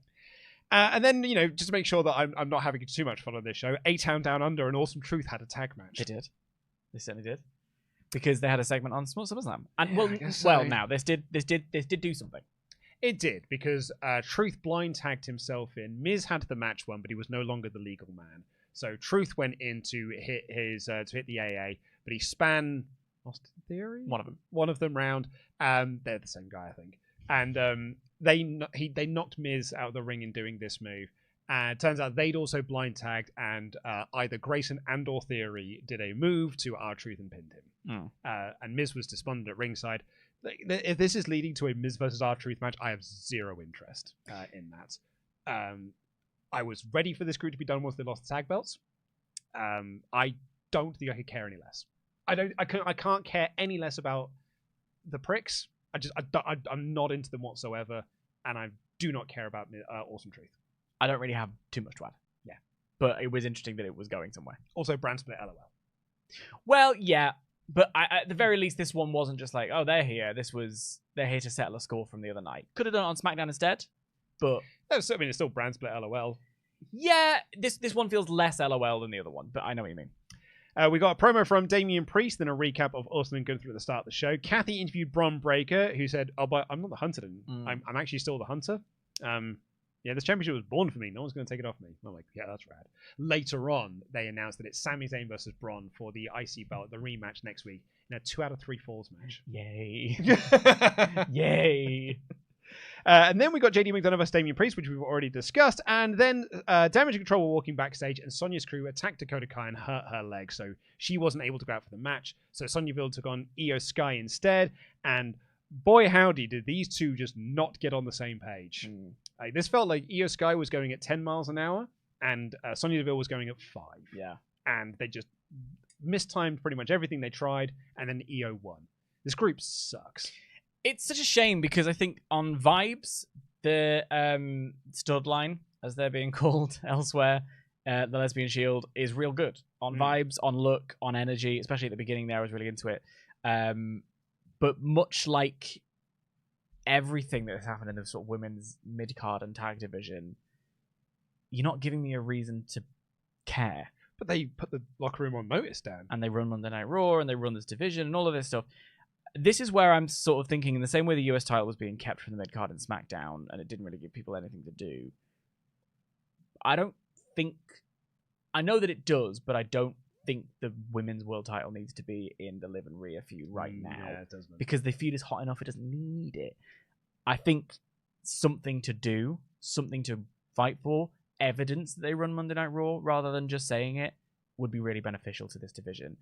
And then, just to make sure that I'm not having too much fun on this show, A-Town Down Under and Awesome Truth had a tag match. They did. They certainly did. Because they had a segment on SummerSlam. And now this did do something. It did, because Truth blind tagged himself in. Miz had the match won, but he was no longer the legal man. So Truth went in to hit the AA, but he span Austin Theory, one of them round. They're the same guy, I think, and they knocked Miz out of the ring in doing this move. And it turns out they'd also blind tagged, and either Grayson and or Theory did a move to R-Truth and pinned him. And Miz was despondent at ringside. If this is leading to a Miz versus R-Truth match, I have zero interest in that. I was ready for this group to be done once they lost the tag belts. I don't think I could care any less. I can't care any less about the pricks. I'm not into them whatsoever, and I do not care about Awesome Truth. I don't really have too much to add. Yeah, but it was interesting that it was going somewhere. Also, brand split, LOL. Well, yeah, but at the very least, this one wasn't just like, oh, they're here. They're here to settle a score from the other night. Could have done it on SmackDown instead. But it's still brand split, LOL. Yeah, this one feels less LOL than the other one, but I know what you mean. We got a promo from Damian Priest, then a recap of Austin and Gunther at the start of the show. Kathy interviewed Bron Breakker, who said, "Oh, but I'm not the hunter. I'm actually still the hunter. Yeah, this championship was born for me. No one's going to take it off me." I'm like, yeah, that's rad. Later on, they announced that it's Sami Zayn versus Bron for the IC belt, the rematch next week, in a 2 out of 3 falls match. Yay. Yay. And then we got JD McDonough versus Damian Priest, which we've already discussed. And then Damage Control were walking backstage, and Sonya's crew attacked Dakota Kai and hurt her leg, so she wasn't able to go out for the match. So Sonya Deville took on IYO SKY instead, and boy howdy did these two just not get on the same page. This felt like IYO SKY was going at 10 miles an hour, and Sonya Deville was going at 5. Yeah. And they just mistimed pretty much everything they tried, and then IYO won. This group sucks. It's such a shame because I think on vibes, the stud line, as they're being called elsewhere, the Lesbian Shield, is real good. On vibes, on look, on energy, especially at the beginning there, I was really into it. But much like everything that has happened in the sort of women's mid-card and tag division, you're not giving me a reason to care. But they put the locker room on notice, Dan. And they run Monday Night Raw, and they run this division, and all of this stuff. This is where I'm sort of thinking, in the same way the US title was being kept from the mid-card and SmackDown, and it didn't really give people anything to do. I know that it does, but I don't think the women's world title needs to be in the Liv and Rhea feud right now. Yeah, it doesn't. Because the feud is hot enough, it doesn't need it. I think something to do, something to fight for, evidence that they run Monday Night Raw rather than just saying it, would be really beneficial to this division.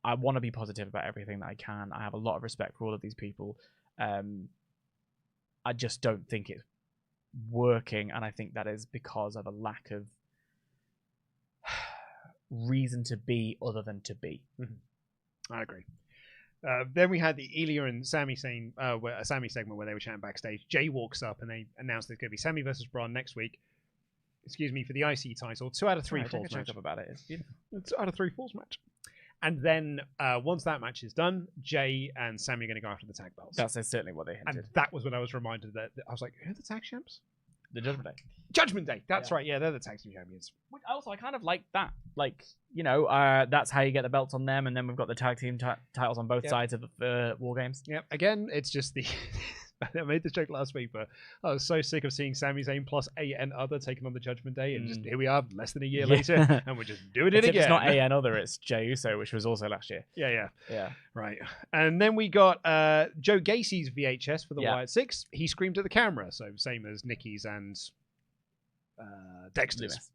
I want to be positive about everything that I can. I have a lot of respect for all of these people. I just don't think it's working, and I think that is because of a lack of reason to be other than to be. I agree. Then we had the Ilya and Sami saying a Sami segment where they were chatting backstage. Jay walks up and they announced there's going to be Sami versus Bron next week. Excuse me, for the IC title. 2 out of 3 falls match. Up about it. It's beautiful. It's 2 out of 3 falls match. And then once that match is done, Jay and Sami are going to go after the tag belts. That's certainly what they hinted. And that was when I was reminded that I was like, who are the tag champs? The Judgment Day. Judgment Day. That's right. Yeah, they're the tag team champions. Which also, I kind of like that. Like, you know, that's how you get the belts on them, and then we've got the tag team titles on both sides of the War Games. Yep. Again, it's just the... I made this joke last week, but I was so sick of seeing Sami Zayn plus AN Other taking on the Judgment Day, and just here we are, less than a year later, and we're just doing it again. It's not AN Other, it's Jey Uso, which was also last year. Yeah. Right. And then we got Joe Gacy's VHS for the Wyatt 6. He screamed at the camera, so same as Nikki's and Dexter's. Lewis.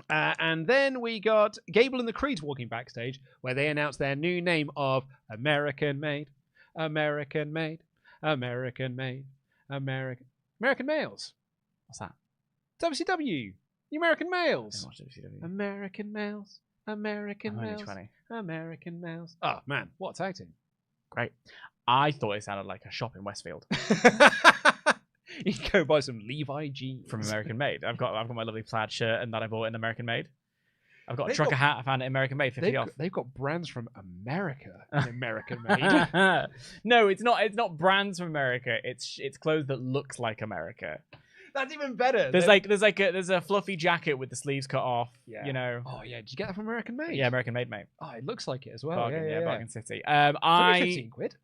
Yeah. And then we got Gable and the Creeds walking backstage, where they announced their new name of American Made, American Made, American Made, American Males. What's that? WCW. The American Males. I watch WCW. American Males. American I'm only Males. 20. American Males. Oh, man. What a tag team. Great. I thought it sounded like a shop in Westfield. You can go buy some Levi jeans. From American Made. I've got my lovely plaid shirt and that I bought in American Made. I've got a trucker hat. I found it American Made, 50 off. They've got brands from America in American Made. No, it's not. It's not brands from America. It's clothes that looks like America. That's even better. There's a fluffy jacket with the sleeves cut off. Yeah. You know. Oh yeah. Did you get that from American Made? Yeah, American Made, mate. Oh, it looks like it as well. Bargain, yeah, Bargain City. It's only 15 quid.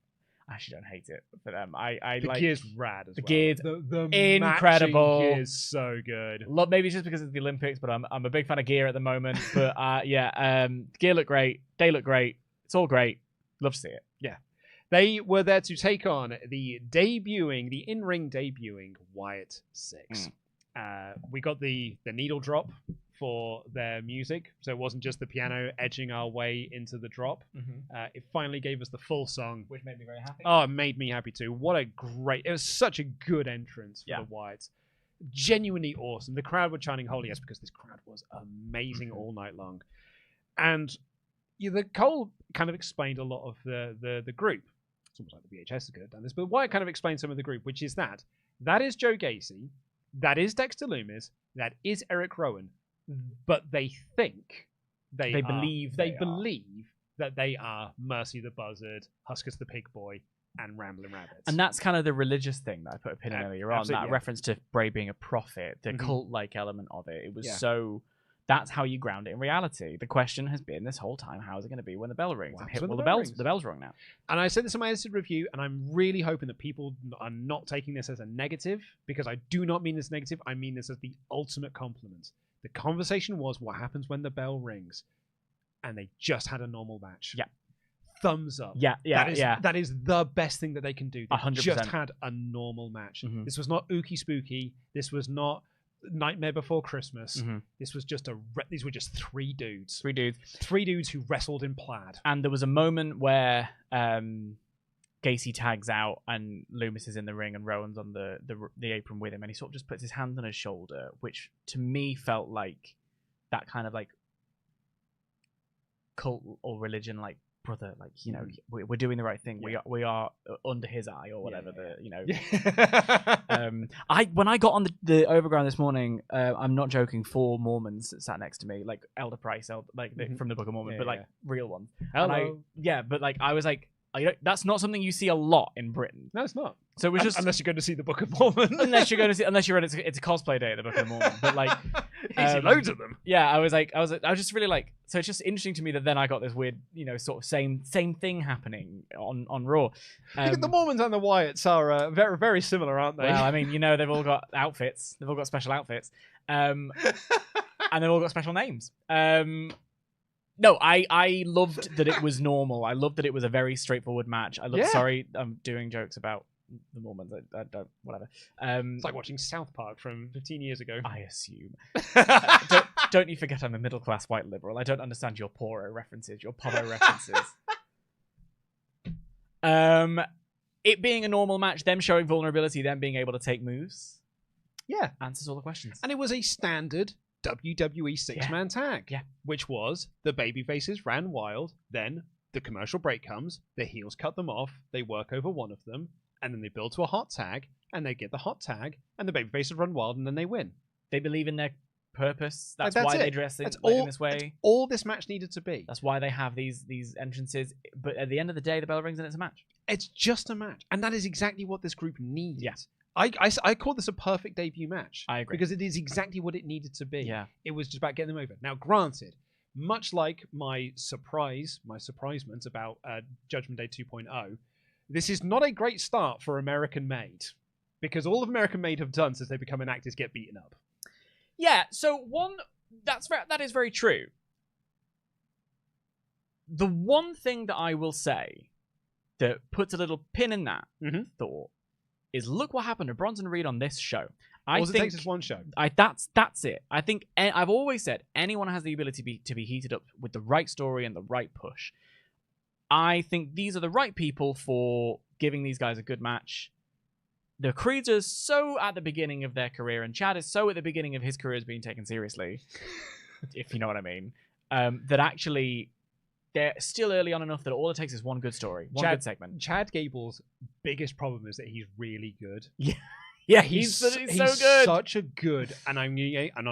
I actually don't hate it for them. I the like gear's rad as the well. gear's the incredible. Matching gear's so good. Maybe it's just because it's the Olympics, but I'm a big fan of gear at the moment. But gear look great. They look great. It's all great. Love to see it. Yeah. They were there to take on the in-ring debuting Wyatt 6. We got the needle drop for their music, so it wasn't just the piano edging our way into the drop. It finally gave us the full song, which made me very happy. Oh, it made me happy too. It was such a good entrance for the Wyatts. Genuinely awesome. The crowd were chanting holy yes, because this crowd was amazing all night long. And the Cole kind of explained a lot of the group. It's almost like the VHS could have done this, but Wyatt kind of explained some of the group, which is that is Joe Gacy, that is Dexter Lumis, that is Eric Rowan, but they believe that they are Mercy the Buzzard, Huskus the Pig Boy, and Ramblin' Rabbits. And that's kind of the religious thing that I put a pin in earlier on. That reference to Bray being a prophet, the cult-like element of it. It was so That's how you ground it in reality. The question has been this whole time, how is it going to be when the bell rings? When The bell's rung now. And I said this in my edited review, and I'm really hoping that people are not taking this as a negative, because I do not mean this negative. I mean this as the ultimate compliment. The conversation was what happens when the bell rings, and they just had a normal match. Yeah. Thumbs up. Yeah. That is the best thing that they can do. They 100%. just had a normal match. Mm-hmm. This was not ooky spooky. This was not Nightmare Before Christmas. Mm-hmm. This was just these were just three dudes. Three dudes who wrestled in plaid. And there was a moment where Gacy tags out and Loomis is in the ring and Rowan's on the apron with him, and he sort of just puts his hand on his shoulder, which to me felt like that kind of like cult or religion, like, brother, like, you know, we're doing the right thing. Yeah. We are under his eye or whatever. When I got on the overground this morning, I'm not joking, 4 Mormons sat next to me, like Elder Price, from the Book of Mormon, but like real ones. Hello. But like I was like, that's not something you see a lot in Britain. No, it's not. So it was just unless you're going to see the Book of Mormon. unless you're ready, it's a cosplay day at the Book of Mormon. But like, you see loads of them. Yeah, I was just really like. So it's just interesting to me that then I got this weird, you know, sort of same thing happening on Raw. The Mormons and the Wyatts are very, very similar, aren't they? Well, I mean, you know, they've all got outfits. They've all got special outfits, and they've all got special names. No, I loved that it was normal. I loved that it was a very straightforward match. Sorry, I'm doing jokes about the Mormons. I don't, whatever. It's like watching South Park from 15 years ago. I assume. Don't you forget I'm a middle-class white liberal. I don't understand your Poro references, your Povo references. It being a normal match, them showing vulnerability, them being able to take moves. Yeah. Answers all the questions. And it was a standard WWE 6-man tag. Yeah. Which was the babyfaces ran wild, then the commercial break comes, the heels cut them off, they work over one of them, and then they build to a hot tag, and they get the hot tag, and the babyfaces run wild, and then they win. They believe in their purpose. That's why they dress in this way. That's all this match needed to be. That's why they have these entrances. But at the end of the day, the bell rings and it's a match. It's just a match. And that is exactly what this group needed. Yeah. I call this a perfect debut match. I agree. Because it is exactly what it needed to be. Yeah. It was just about getting them over. Now, granted, much like my surprisement about Judgment Day 2.0, this is not a great start for American Made. Because all of American Made have done since they become an act is get beaten up. Yeah, so that is very true. The one thing that I will say that puts a little pin in that thought is look what happened to Bronson Reed on this show. All it takes is one show. That's it. I think I've always said anyone has the ability to be heated up with the right story and the right push. I think these are the right people for giving these guys a good match. The Creeds are so at the beginning of their career, and Chad is so at the beginning of his career as being taken seriously, if you know what I mean, that actually they're still early on enough that all it takes is one good story, good segment. Chad Gable's biggest problem is that he's really good. Yeah, he's so good. Such a good, and I'm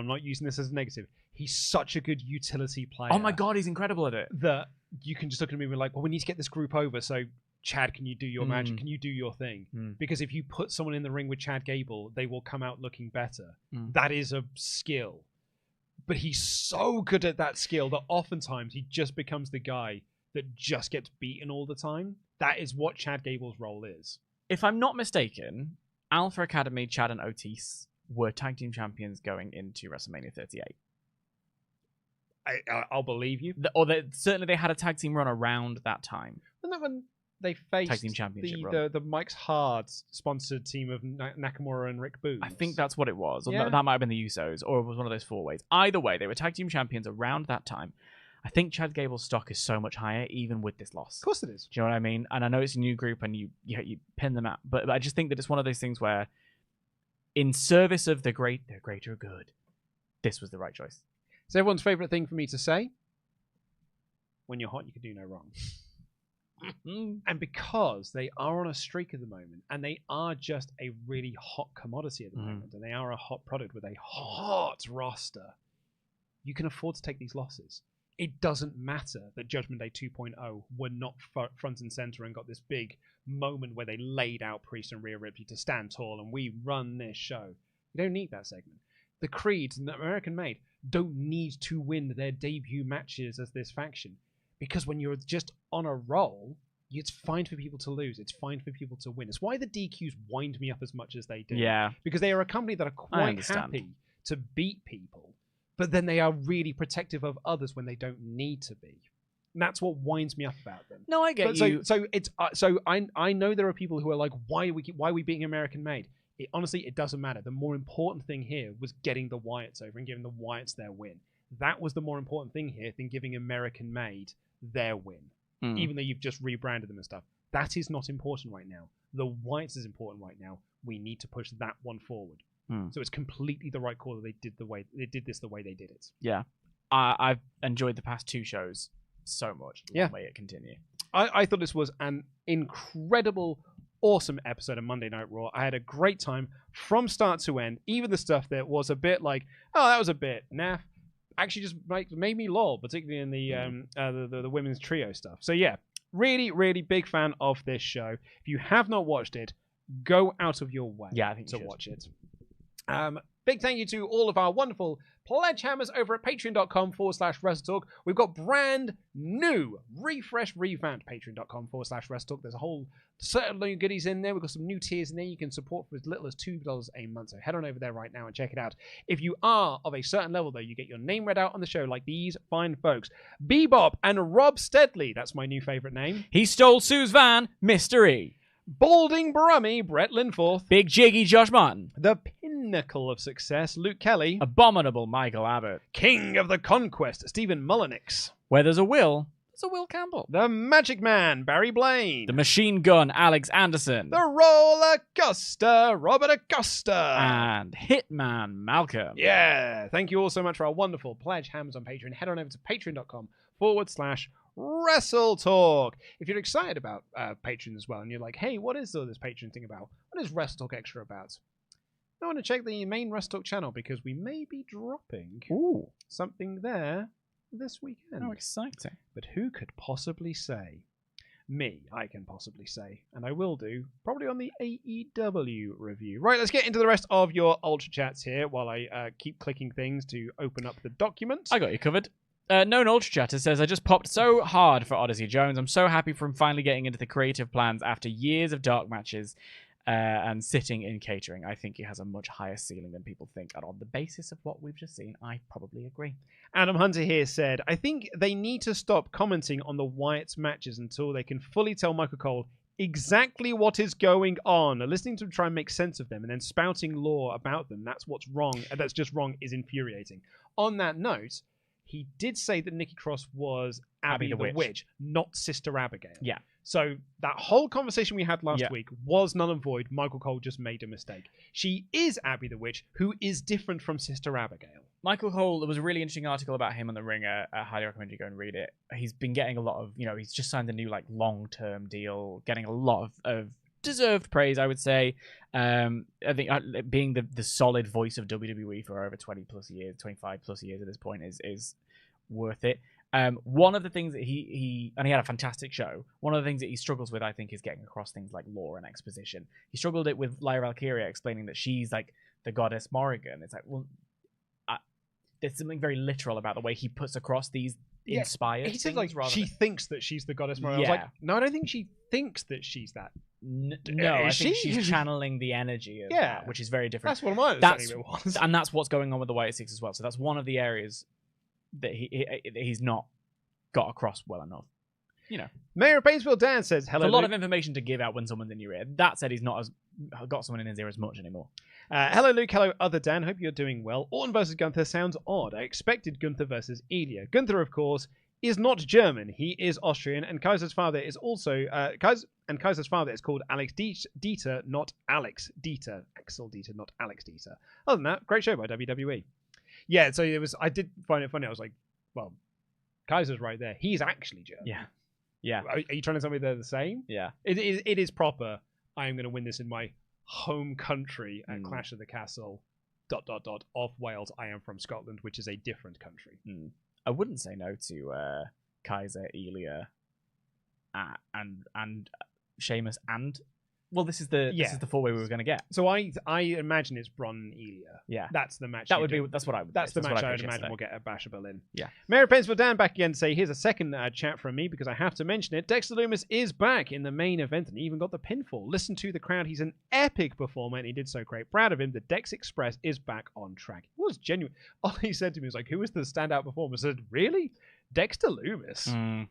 not using this as a negative. He's such a good utility player. Oh my god, he's incredible at it. That you can just look at him and be like, well, we need to get this group over, so Chad, can you do your magic? Can you do your thing? Because if you put someone in the ring with Chad Gable, they will come out looking better. That is a skill. But he's so good at that skill that oftentimes he just becomes the guy that just gets beaten all the time. That is what Chad Gable's role is. If I'm not mistaken, Alpha Academy, Chad and Otis were tag team champions going into WrestleMania 38. I'll believe you. Certainly they had a tag team run around that time. Wasn't that when they faced tag team championship the Mike's Hard sponsored team of Nakamura and Rick Boones? I think that's what it was. Yeah. That might have been the Usos, or it was one of those 4-ways. Either way, they were tag team champions around that time. I think Chad Gable's stock is so much higher, even with this loss. Of course it is. Do you know what I mean? And I know it's a new group, and you pin them out, but I just think that it's one of those things where, in service of the greater good, this was the right choice. It's everyone's favorite thing for me to say. When you're hot, you can do no wrong. And because they are on a streak at the moment, and they are just a really hot commodity at the moment, and they are a hot product with a hot roster, you can afford to take these losses. It doesn't matter that Judgment Day 2.0 were not front and center and got this big moment where they laid out Priest and Rhea Ripley to stand tall and we run this show. You don't need that segment. The Creeds and the American Made, don't need to win their debut matches as this faction. Because when you're just on a roll, it's fine for people to lose. It's fine for people to win. It's why the DQs wind me up as much as they do. Yeah. Because they are a company that are quite happy to beat people, but then they are really protective of others when they don't need to be. And that's what winds me up about them. No, I get you. So I know there are people who are like, why are we being American made? Honestly, it doesn't matter. The more important thing here was getting the Wyatts over and giving the Wyatts their win. That was the more important thing here than giving American made their win. Even though you've just rebranded them and stuff. That is not important right now. The Wyatts is important right now. We need to push that one forward. So it's completely the right call that they did this the way they did it. Yeah. I've enjoyed the past 2 shows so much. Long may it continue. I thought this was an incredible, awesome episode of Monday Night Raw. I had a great time from start to end. Even the stuff that was a bit like, oh, that was a bit naff, actually just made me lol, particularly in the women's trio stuff. So yeah, really, really big fan of this show. If you have not watched it, go out of your way to watch it. Big thank you to all of our wonderful PledgeHammers over at patreon.com/WrestleTalk. We've got brand new, refreshed, revamped patreon.com/WrestleTalk. There's a whole certain new goodies in there. We've got some new tiers in there you can support for as little as $2 a month. So head on over there right now and check it out. If you are of a certain level, though, you get your name read out on the show like these fine folks. Bebop and Rob Steadley. That's my new favorite name. He stole Sue's van, Mr. E. Balding Brummy, Brett Linforth. Big Jiggy, Josh Martin. The pinnacle of success, Luke Kelly. Abominable, Michael Abbott. King of the Conquest, Stephen Mullenix. Where there's a Will, there's a Will Campbell. The Magic Man, Barry Blaine. The Machine Gun, Alex Anderson. The Roller Coaster, Robert Acosta. And Hitman, Malcolm. Yeah, thank you all so much for our wonderful pledge hammers on Patreon. Head on over to patreon.com/WrestleTalk. If you're excited about Patreon as well, and you're like, hey, what is all this Patreon thing about? What is WrestleTalk Extra about? I want to check the main WrestleTalk channel because we may be dropping something there this weekend. Oh, exciting. But who could possibly say? Me, I can possibly say, and I will do, probably on the AEW review. Right, let's get into the rest of your Ultra Chats here while I keep clicking things to open up the document. I got you covered. Known Ultra Chatter says, I just popped so hard for Odyssey Jones. I'm so happy for him finally getting into the creative plans after years of dark matches and sitting in catering. I think he has a much higher ceiling than people think. And on the basis of what we've just seen, I probably agree. Adam Hunter here said, I think they need to stop commenting on the Wyatt's matches until they can fully tell Michael Cole exactly what is going on. Listening to him try and make sense of them and then spouting lore about them, that's what's wrong, and that's just wrong, is infuriating. On that note, he did say that Nikki Cross was Abby the Witch, not Sister Abigail. Yeah. So that whole conversation we had last week was null and void. Michael Cole just made a mistake. She is Abby the Witch, who is different from Sister Abigail. Michael Cole, there was a really interesting article about him on The Ringer. I highly recommend you go and read it. He's been getting a lot of, he's just signed a new long-term deal, getting a lot of deserved praise, I would say. I think being the solid voice of WWE for over 25 plus years at this point is worth it. One of the things that he had a fantastic show. One of the things that he struggles with, I think, is getting across things like lore and exposition. He struggled it with Lyra Valkyria, explaining that she's like the goddess Morrigan. It's like, well, there's something very literal about the way he puts across these inspired he said things. She thinks that she's the goddess Morrigan. I was like, no, I don't think she thinks that she's that. No, I think she's channeling the energy of that, which is very different. That's what my understanding it was. And that's what's going on with the Wyatt Six as well. So that's one of the areas that he's not got across well enough. Mayor of Painesville Dan says, hello. It's a lot of information to give out when someone's in your ear. That said, he's not got someone in his ear as much anymore. Hello Luke, hello other Dan, hope you're doing well. Orton versus Gunther sounds odd. I expected Gunther versus Ilya. Gunther, of course, is not German. He is Austrian, and Kaiser's father is also Kaiser's father is called Alex Dieter, not Alex Dieter. Axel Dieter, not Alex Dieter. Other than that, great show by WWE. Yeah, so it was. I did find it funny. I was like, well, Kaiser's right there. He's actually German. Yeah. Are you trying to tell me they're the same? Yeah. It is proper. I am going to win this in my home country at Clash of the Castle. ... of Wales. I am from Scotland, which is a different country. I wouldn't say no to Kaiser, Ilya, and Sheamus and Well, this is the 4-way we were going to get. So I imagine it's Bron and Ilya. Yeah, that's the match. That's what I would. That's the match I would imagine we'll get at Bash of Berlin. Yeah. Mary Pensville Dan back again to say, here's a second chat from me because I have to mention it. Dexter Lumis is back in the main event and he even got the pinfall. Listen to the crowd. He's an epic performer and he did so great. Proud of him. The Dex Express is back on track. It was genuine. All he said to me was like, who was the standout performer? I said, really? Dexter Lumis.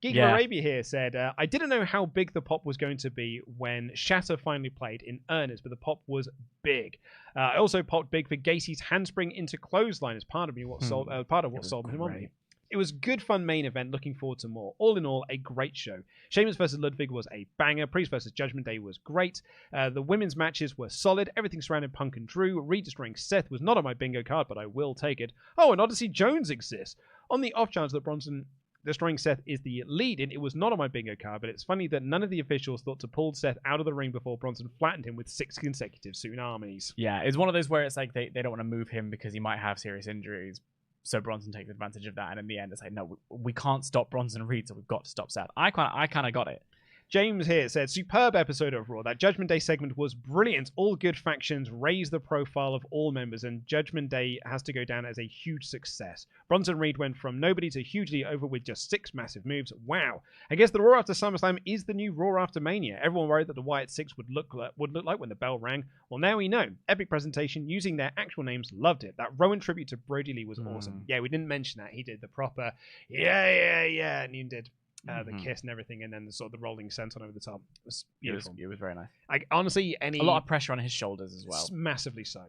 Geek of Arabia here said, I didn't know how big the pop was going to be when Shatter finally played in earnest, but the pop was big. I also popped big for Gacy's handspring into clothesline as part of what sold him on me. It was good fun main event, looking forward to more. All in all, a great show. Sheamus versus Ludwig was a banger. Priest versus Judgment Day was great. The women's matches were solid. Everything surrounding Punk and Drew. Reed destroying Seth was not on my bingo card, but I will take it. Oh, and Odyssey Jones exists. On the off chance that Bronson destroying Seth is the lead-in, it was not on my bingo card, but it's funny that none of the officials thought to pull Seth out of the ring before Bronson flattened him with 6 consecutive tsunamis. Yeah, it's one of those where it's like they don't want to move him because he might have serious injuries, so Bronson takes advantage of that, and in the end it's like, no, we can't stop Bronson Reed, so we've got to stop Seth. I kind of got it. James here said, superb episode of Raw. That Judgment Day segment was brilliant. All good factions raise the profile of all members, and Judgment Day has to go down as a huge success. Bronson Reed went from nobody to hugely over with just 6 massive moves. Wow. I guess the Raw after SummerSlam is the new Raw after Mania. Everyone worried that the Wyatt Six would look like when the bell rang. Well, now we know. Epic presentation using their actual names. Loved it. That Rowan tribute to Brody Lee was awesome. Yeah, we didn't mention that. He did the proper, yeah, and he did the kiss and everything, and then the sort of the rolling senton over the top. It was beautiful. It was very nice. Honestly, a lot of pressure on his shoulders as well. Massively so.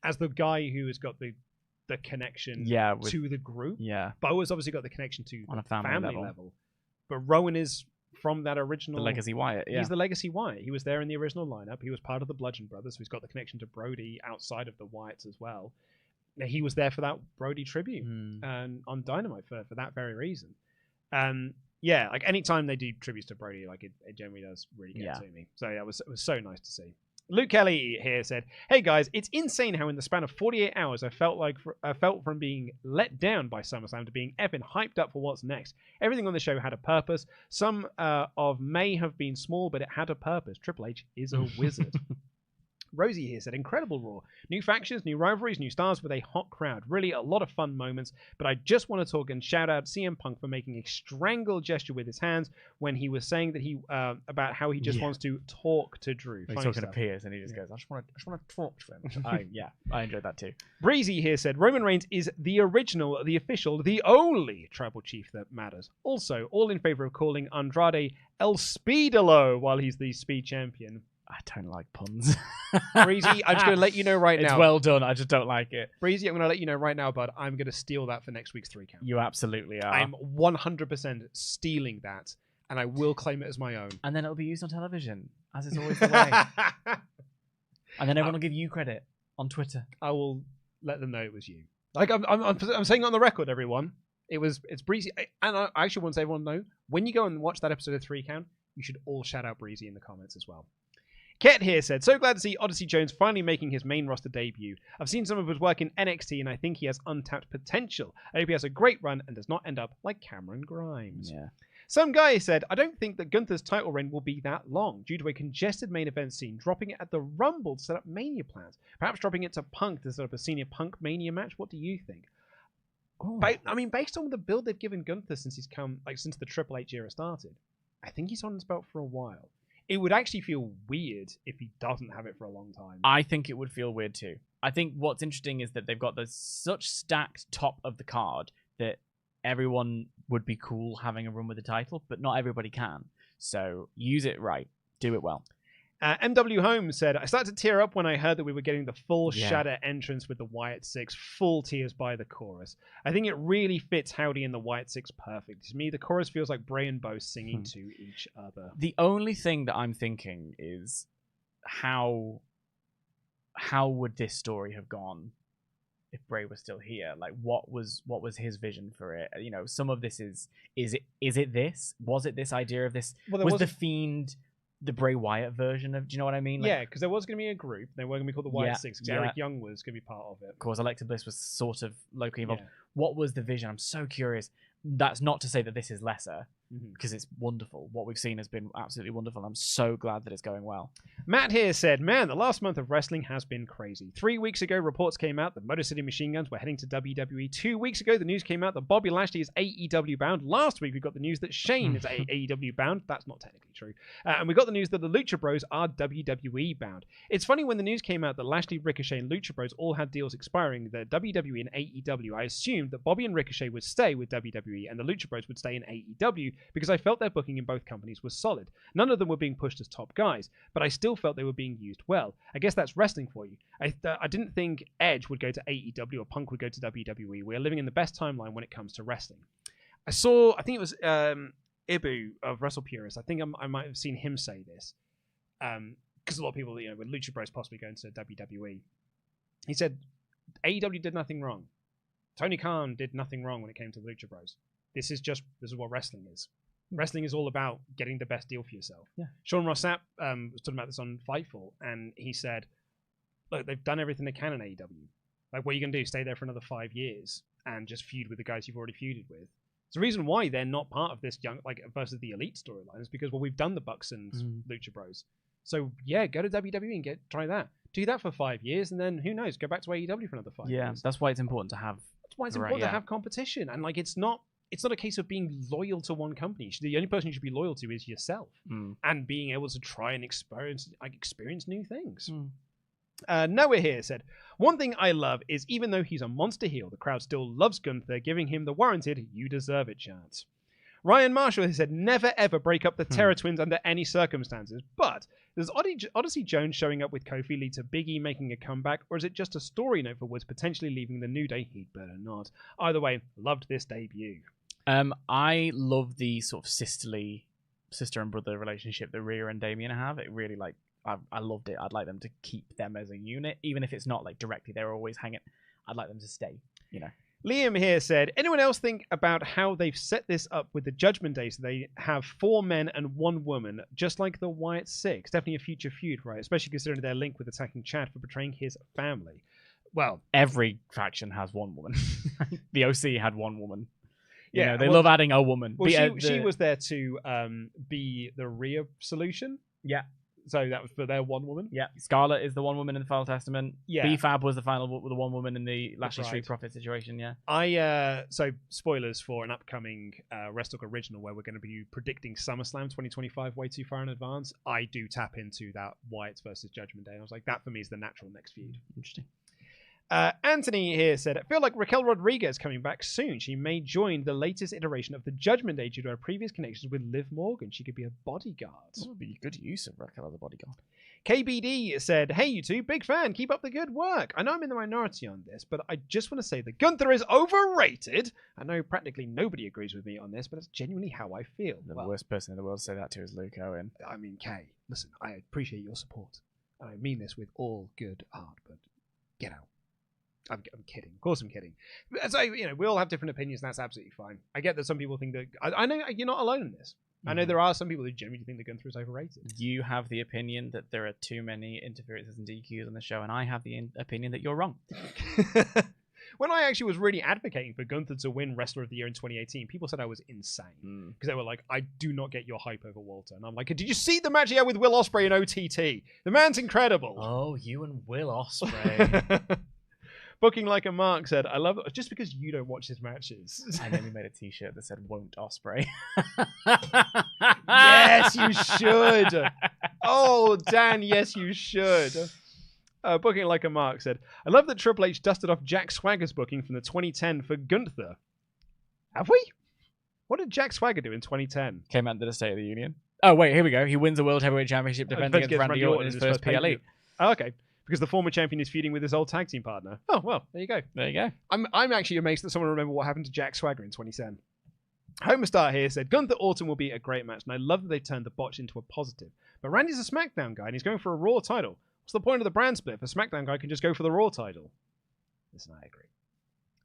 As the guy who has got the connection to the group. Yeah. Bo's obviously got the connection to on a family level. But Rowan is from that original... The Legacy Wyatt, yeah. He's the Legacy Wyatt. He was there in the original lineup. He was part of the Bludgeon Brothers, so he's got the connection to Brody outside of the Wyatts as well. He was there for that Brody tribute and on Dynamite for that very reason. Yeah, like anytime they do tributes to Brody, like it generally does really get to me. So yeah, it was so nice to see. Luke Kelly here said, "Hey guys, it's insane how in the span of 48 hours I felt from being let down by SummerSlam to being effing hyped up for what's next. Everything on the show had a purpose. Some of may have been small, but it had a purpose. Triple H is a wizard." Rosie here said, incredible Raw. New factions, new rivalries, new stars with a hot crowd. Really a lot of fun moments, but I just want to talk and shout out CM Punk for making a strangle gesture with his hands when he was saying that he about how he just wants to talk to Drew. He's talking to Pierce and he just goes, I just want to talk to him. I enjoyed that too. Breezy here said, Roman Reigns is the original, the official, the only tribal chief that matters. Also, all in favor of calling Andrade El Speedalo while he's the speed champion. I don't like puns. Breezy, I'm just going to let you know right now. It's well done. I just don't like it. Breezy, I'm going to let you know right now, bud. I'm going to steal that for next week's 3 count. You absolutely are. I'm 100% stealing that, and I will claim it as my own. And then it'll be used on television, as is always the way. And then everyone will give you credit on Twitter. I will let them know it was you. Like I'm saying it on the record, everyone. It's Breezy, and I actually want to say everyone know when you go and watch that episode of 3 count, you should all shout out Breezy in the comments as well. Ket here said, so glad to see Odyssey Jones finally making his main roster debut. I've seen some of his work in NXT and I think he has untapped potential. I hope he has a great run and does not end up like Cameron Grimes. Yeah. Some guy said, I don't think that Gunther's title reign will be that long due to a congested main event scene, dropping it at the Rumble to set up Mania plans. Perhaps dropping it to Punk to set up a senior Punk Mania match. What do you think? Oh. I mean, based on the build they've given Gunther since he's come, like since the Triple H era started, I think he's on his belt for a while. It would actually feel weird if he doesn't have it for a long time. I think it would feel weird too. I think what's interesting is that they've got this such stacked top of the card that everyone would be cool having a run with the title, but not everybody can. So use it right. Do it well. MW Holmes said, I started to tear up when I heard that we were getting the full Shatter entrance with the Wyatt Six, full tears by the chorus. I think it really fits Howdy and the Wyatt Six perfect. To me, the chorus feels like Bray and Bo singing to each other. The only thing that I'm thinking is how would this story have gone if Bray was still here? Like, what was his vision for it? You know, some of this is it this? Was it this idea of this? Well, was the Fiend the Bray Wyatt version of, do you know what I mean? Like, yeah, because there was going to be a group. They were going to be called the Wyatt Six. Eric Young was going to be part of it. Of course, Alexa Bliss was sort of locally involved. Yeah. What was the vision? I'm so curious. That's not to say that this is lesser. because it's wonderful. What we've seen has been absolutely wonderful. I'm so glad that it's going well. Matt here said, man, the last month of wrestling has been crazy. 3 weeks ago, reports came out that Motor City Machine Guns were heading to WWE. 2 weeks ago, the news came out that Bobby Lashley is AEW bound. Last week, we got the news that Shane is AEW bound. That's not technically true. And we got the news that the Lucha Bros are WWE bound. It's funny, when the news came out that Lashley, Ricochet, and Lucha Bros all had deals expiring, the WWE and AEW, I assumed that Bobby and Ricochet would stay with WWE and the Lucha Bros would stay in AEW, because I felt their booking in both companies was solid. None of them were being pushed as top guys, but I still felt they were being used well. I guess that's wrestling for you. I didn't think Edge would go to AEW or Punk would go to WWE. We are living in the best timeline when it comes to wrestling. I think it was Ibu of Wrestle Purist. I think I might have seen him say this, because a lot of people, with Lucha Bros possibly going to WWE, he said AEW did nothing wrong. Tony Khan did nothing wrong when it came to the Lucha Bros. This is what wrestling is. Wrestling is all about getting the best deal for yourself. Yeah. Sean Ross Sapp was talking about this on Fightful, and he said, look, they've done everything they can in AEW. Like, what are you going to do? Stay there for another 5 years and just feud with the guys you've already feuded with? It's the reason why they're not part of this versus the Elite storyline, is because, well, we've done the Bucks and Lucha Bros. So, yeah, go to WWE and try that. Do that for 5 years, and then, who knows, go back to AEW for another 5 years. Yeah, that's why it's important to have... That's why it's important to have competition. And, it's not a case of being loyal to one company. The only person you should be loyal to is yourself, and being able to try and experience new things. Noah here said, one thing I love is even though he's a monster heel, the crowd still loves Gunther, giving him the warranted "you deserve it" chance. Ryan Marshall has said, never ever break up the Terror Twins under any circumstances. But does Odyssey Jones showing up with Kofi lead to Big E making a comeback, or is it just a story note for Woods potentially leaving the New Day? He'd better not. Either way, loved this debut. I love the sort of sister and brother relationship that Rhea and Damien have. It really, I loved it. I'd like them to keep them as a unit, even if it's not directly they're always hanging. I'd like them to stay, Liam here said, anyone else think about how they've set this up with the Judgment Day so they have 4 men and 1 woman, just like the Wyatt Six? Definitely a future feud, right? Especially considering their link with attacking Chad for betraying his family. Well, every faction has 1 woman. The OC had 1 woman. They love adding a woman. Well, she was there to be the Rhea solution. Yeah. So that was for their 1 woman. Yeah. Scarlet is the 1 woman in the Final Testament. Yeah. B-Fab was the final with the 1 woman in the Lashley Street Profit situation. Yeah. So spoilers for an upcoming WrestleTalk original where we're going to be predicting SummerSlam 2025 way too far in advance. I do tap into that Wyatt versus Judgment Day. And I was like, that for me is the natural next feud. Interesting. Anthony here said, I feel like Raquel Rodriguez coming back soon. She may join the latest iteration of the Judgment Day due to her previous connections with Liv Morgan. She could be a bodyguard. That would be a good use of Raquel as a bodyguard. KBD said, hey, you two, big fan. Keep up the good work. I know I'm in the minority on this, but I just want to say that Gunther is overrated. I know practically nobody agrees with me on this, but it's genuinely how I feel. The worst person in the world to say that to is Luke Owen. I mean, Kay, listen, I appreciate your support. And I mean this with all good heart, but get out. I'm kidding. Of course I'm kidding. So, we all have different opinions, and that's absolutely fine. I get that some people think that... I know you're not alone in this. I know there are some people who genuinely think that Gunther is overrated. You have the opinion that there are too many interferences and DQs on the show, and I have the opinion that you're wrong. When I actually was really advocating for Gunther to win Wrestler of the Year in 2018, people said I was insane. Because they were like, I do not get your hype over Walter. And I'm like, did you see the match he had with Will Ospreay in OTT? The man's incredible. Oh, you and Will Ospreay. Booking Like a Mark said, I love it just because you don't watch his matches. And then we made a t-shirt that said, won't Ospreay. Yes, you should. Oh, Dan, yes, you should. Booking Like a Mark said, I love that Triple H dusted off Jack Swagger's booking from the 2010 for Gunther. Have we? What did Jack Swagger do in 2010? Came out to the State of the Union. Oh, wait, here we go. He wins the World Heavyweight Championship defending against Randy Orton in his first PLE. Oh, okay. Because the former champion is feuding with his old tag team partner. Oh, well, there you go. There you go. I'm actually amazed that someone remembered what happened to Jack Swagger in 2010. Homestar here said, Gunther Orton will be a great match, and I love that they turned the botch into a positive. But Randy's a SmackDown guy, and he's going for a Raw title. What's the point of the brand split if a SmackDown guy can just go for the Raw title? Listen, I agree.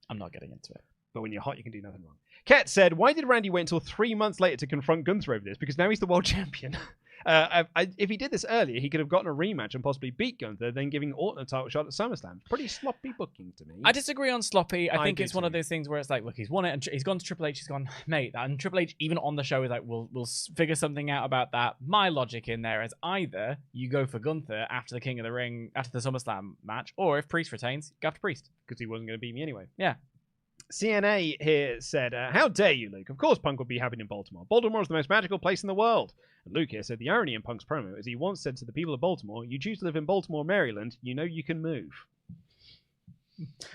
I'm not getting into it. But when you're hot, you can do nothing wrong. Ket said, why did Randy wait until 3 months later to confront Gunther over this? Because now he's the world champion. If he did this earlier, he could have gotten a rematch and possibly beat Gunther, then giving Orton a title shot at SummerSlam. Pretty sloppy booking to me. I disagree on sloppy. I think do it's one of those things where it's like, look, he's won it, and he's gone to Triple H. He's gone, mate, and Triple H, even on the show, is like, we'll figure something out about that. My logic in there is either you go for Gunther after the King of the Ring, after the SummerSlam match, or if Priest retains, go after Priest. Because he wasn't going to beat me anyway. Yeah. CNA here said, how dare you, Luke? Of course Punk would be happy in Baltimore. Baltimore is the most magical place in the world. And Luke here said, the irony in Punk's promo is he once said to the people of Baltimore, you choose to live in Baltimore, Maryland, you know you can move.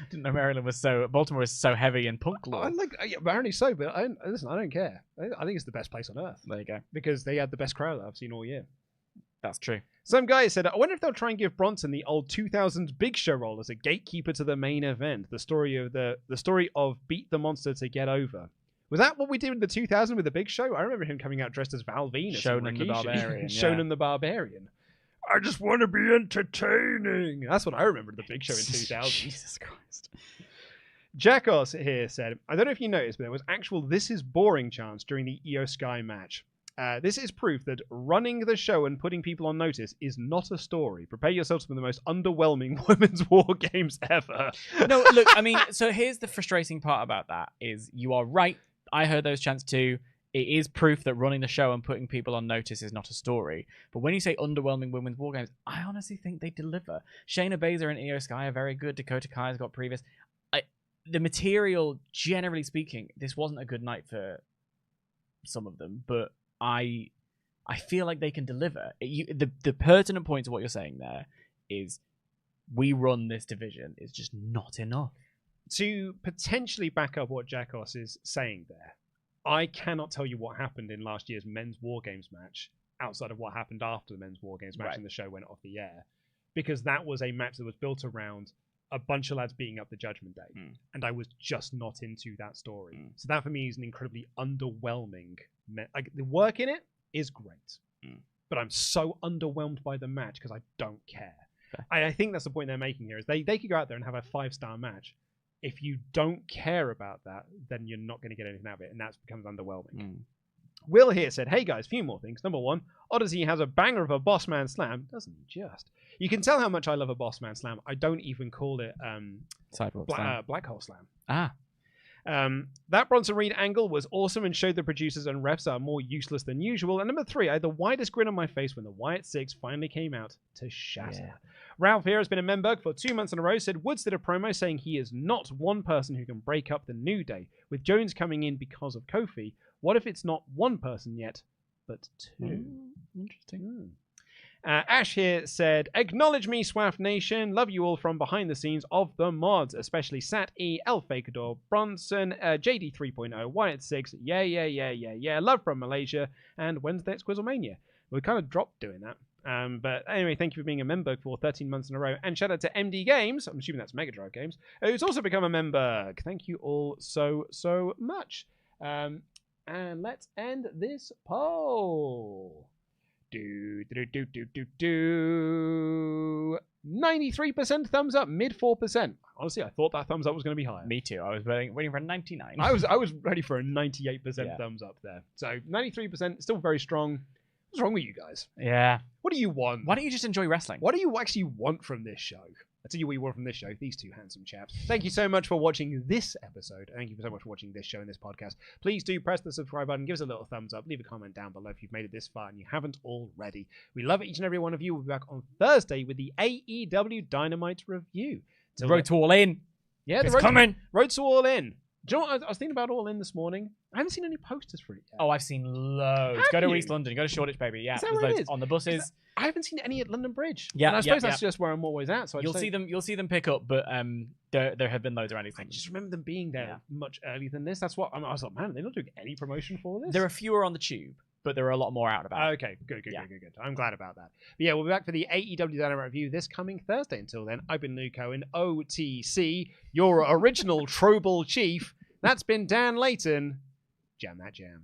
Didn't know Baltimore is so heavy in Punk lore. Apparently so, but listen, I don't care. I think it's the best place on earth. There you go. Because they had the best crowd I've seen all year. That's true. Some guy said, I wonder if they'll try and give Bronson the old 2000s Big Show role as a gatekeeper to the main event. The story of beat the monster to get over. Was that what we did in the 2000 with the Big Show? I remember him coming out dressed as Val Venus. Shonen the Barbarian. Shonen the Barbarian. I just want to be entertaining. That's what I remember the Big Show in 2000. Jesus Christ. Jackos here said, I don't know if you noticed, but there was actual "this is boring" chants during the IYO SKY match. This is proof that running the show and putting people on notice is not a story. Prepare yourselves for the most underwhelming women's war games ever. No, look, I mean, so here's the frustrating part about that is you are right. I heard those chants too. It is proof that running the show and putting people on notice is not a story. But when you say underwhelming women's war games, I honestly think they deliver. Shayna Baszler and IYO SKY are very good. Dakota Kai's got previous. The material, generally speaking, this wasn't a good night for some of them, but I feel like they can deliver. The pertinent point of what you're saying there is we run this division is just not enough. To potentially back up what Jackos is saying there, I cannot tell you what happened in last year's men's War Games match outside of what happened after the men's War Games match and the show went off the air. Because that was a match that was built around a bunch of lads beating up the Judgment Day. And I was just not into that story. So that for me is an incredibly underwhelming... the work in it is great. But I'm so underwhelmed by the match because I don't care. I think that's the point they're making here is they could go out there and have a 5-star match. If you don't care about that, then you're not going to get anything out of it, and that becomes underwhelming. Will here said, hey guys, few more things. Number one, Odyssey has a banger of a Boss Man Slam. Doesn't he just? You can tell how much I love a Boss Man Slam. I don't even call it Black Hole Slam. That Bronson Reed angle was awesome and showed the producers and refs are more useless than usual. And number three, I had the widest grin on my face when the Wyatt 6 finally came out to shatter. Yeah. Ralph here has been a member for 2 months in a row, said Woods did a promo saying he is not one person who can break up the New Day. With Jones coming in because of Kofi, what if it's not one person yet, but two? Interesting. Ash here said, acknowledge me, Swaff Nation. Love you all from behind the scenes of the mods, especially Sat E, El Fakador, Bronson, JD 3.0, Wyatt 6, yeah. Love from Malaysia, and when's the next Quizzlemania? We kind of dropped doing that. But anyway, thank you for being a member for 13 months in a row. And shout out to MD Games, I'm assuming that's Mega Drive Games, who's also become a member. Thank you all so much. And let's end this poll. 93% thumbs up, mid 4%. Honestly, I thought that thumbs up was going to be higher. Me too. I was waiting for a 99. I was ready for a 98% thumbs up there. So 93%, still very strong. What's wrong with you guys? Yeah. What do you want? Why don't you just enjoy wrestling? What do you actually want from this show? I'll tell you what you want from this show. These two handsome chaps. Thank you so much for watching this episode. Thank you so much for watching this show and this podcast. Please do press the subscribe button. Give us a little thumbs up. Leave a comment down below if you've made it this far and you haven't already. We love each and every one of you. We'll be back on Thursday with the AEW Dynamite review. Road to All In. Yeah, it's coming. Road to All In. Do you know what I was thinking about All In this morning? I haven't seen any posters for it yet. Oh, I've seen loads. Go to East London. Go to Shoreditch, baby. Yeah, there's loads on the buses. I haven't seen any at London Bridge. Yeah, and I suppose that's just where I'm always at. So you'll see them pick up, but there have been loads around East London. I just remember them being there much earlier than this. That's what I was like, man, they're not doing any promotion for this. There are fewer on the tube, but there are a lot more out about. Okay, good. I'm glad about that. But yeah, we'll be back for the AEW Dynamite review this coming Thursday. Until then, I've been Luke Owen, OTC, your original Trobal Chief. That's been Dan Layton. Jam that jam.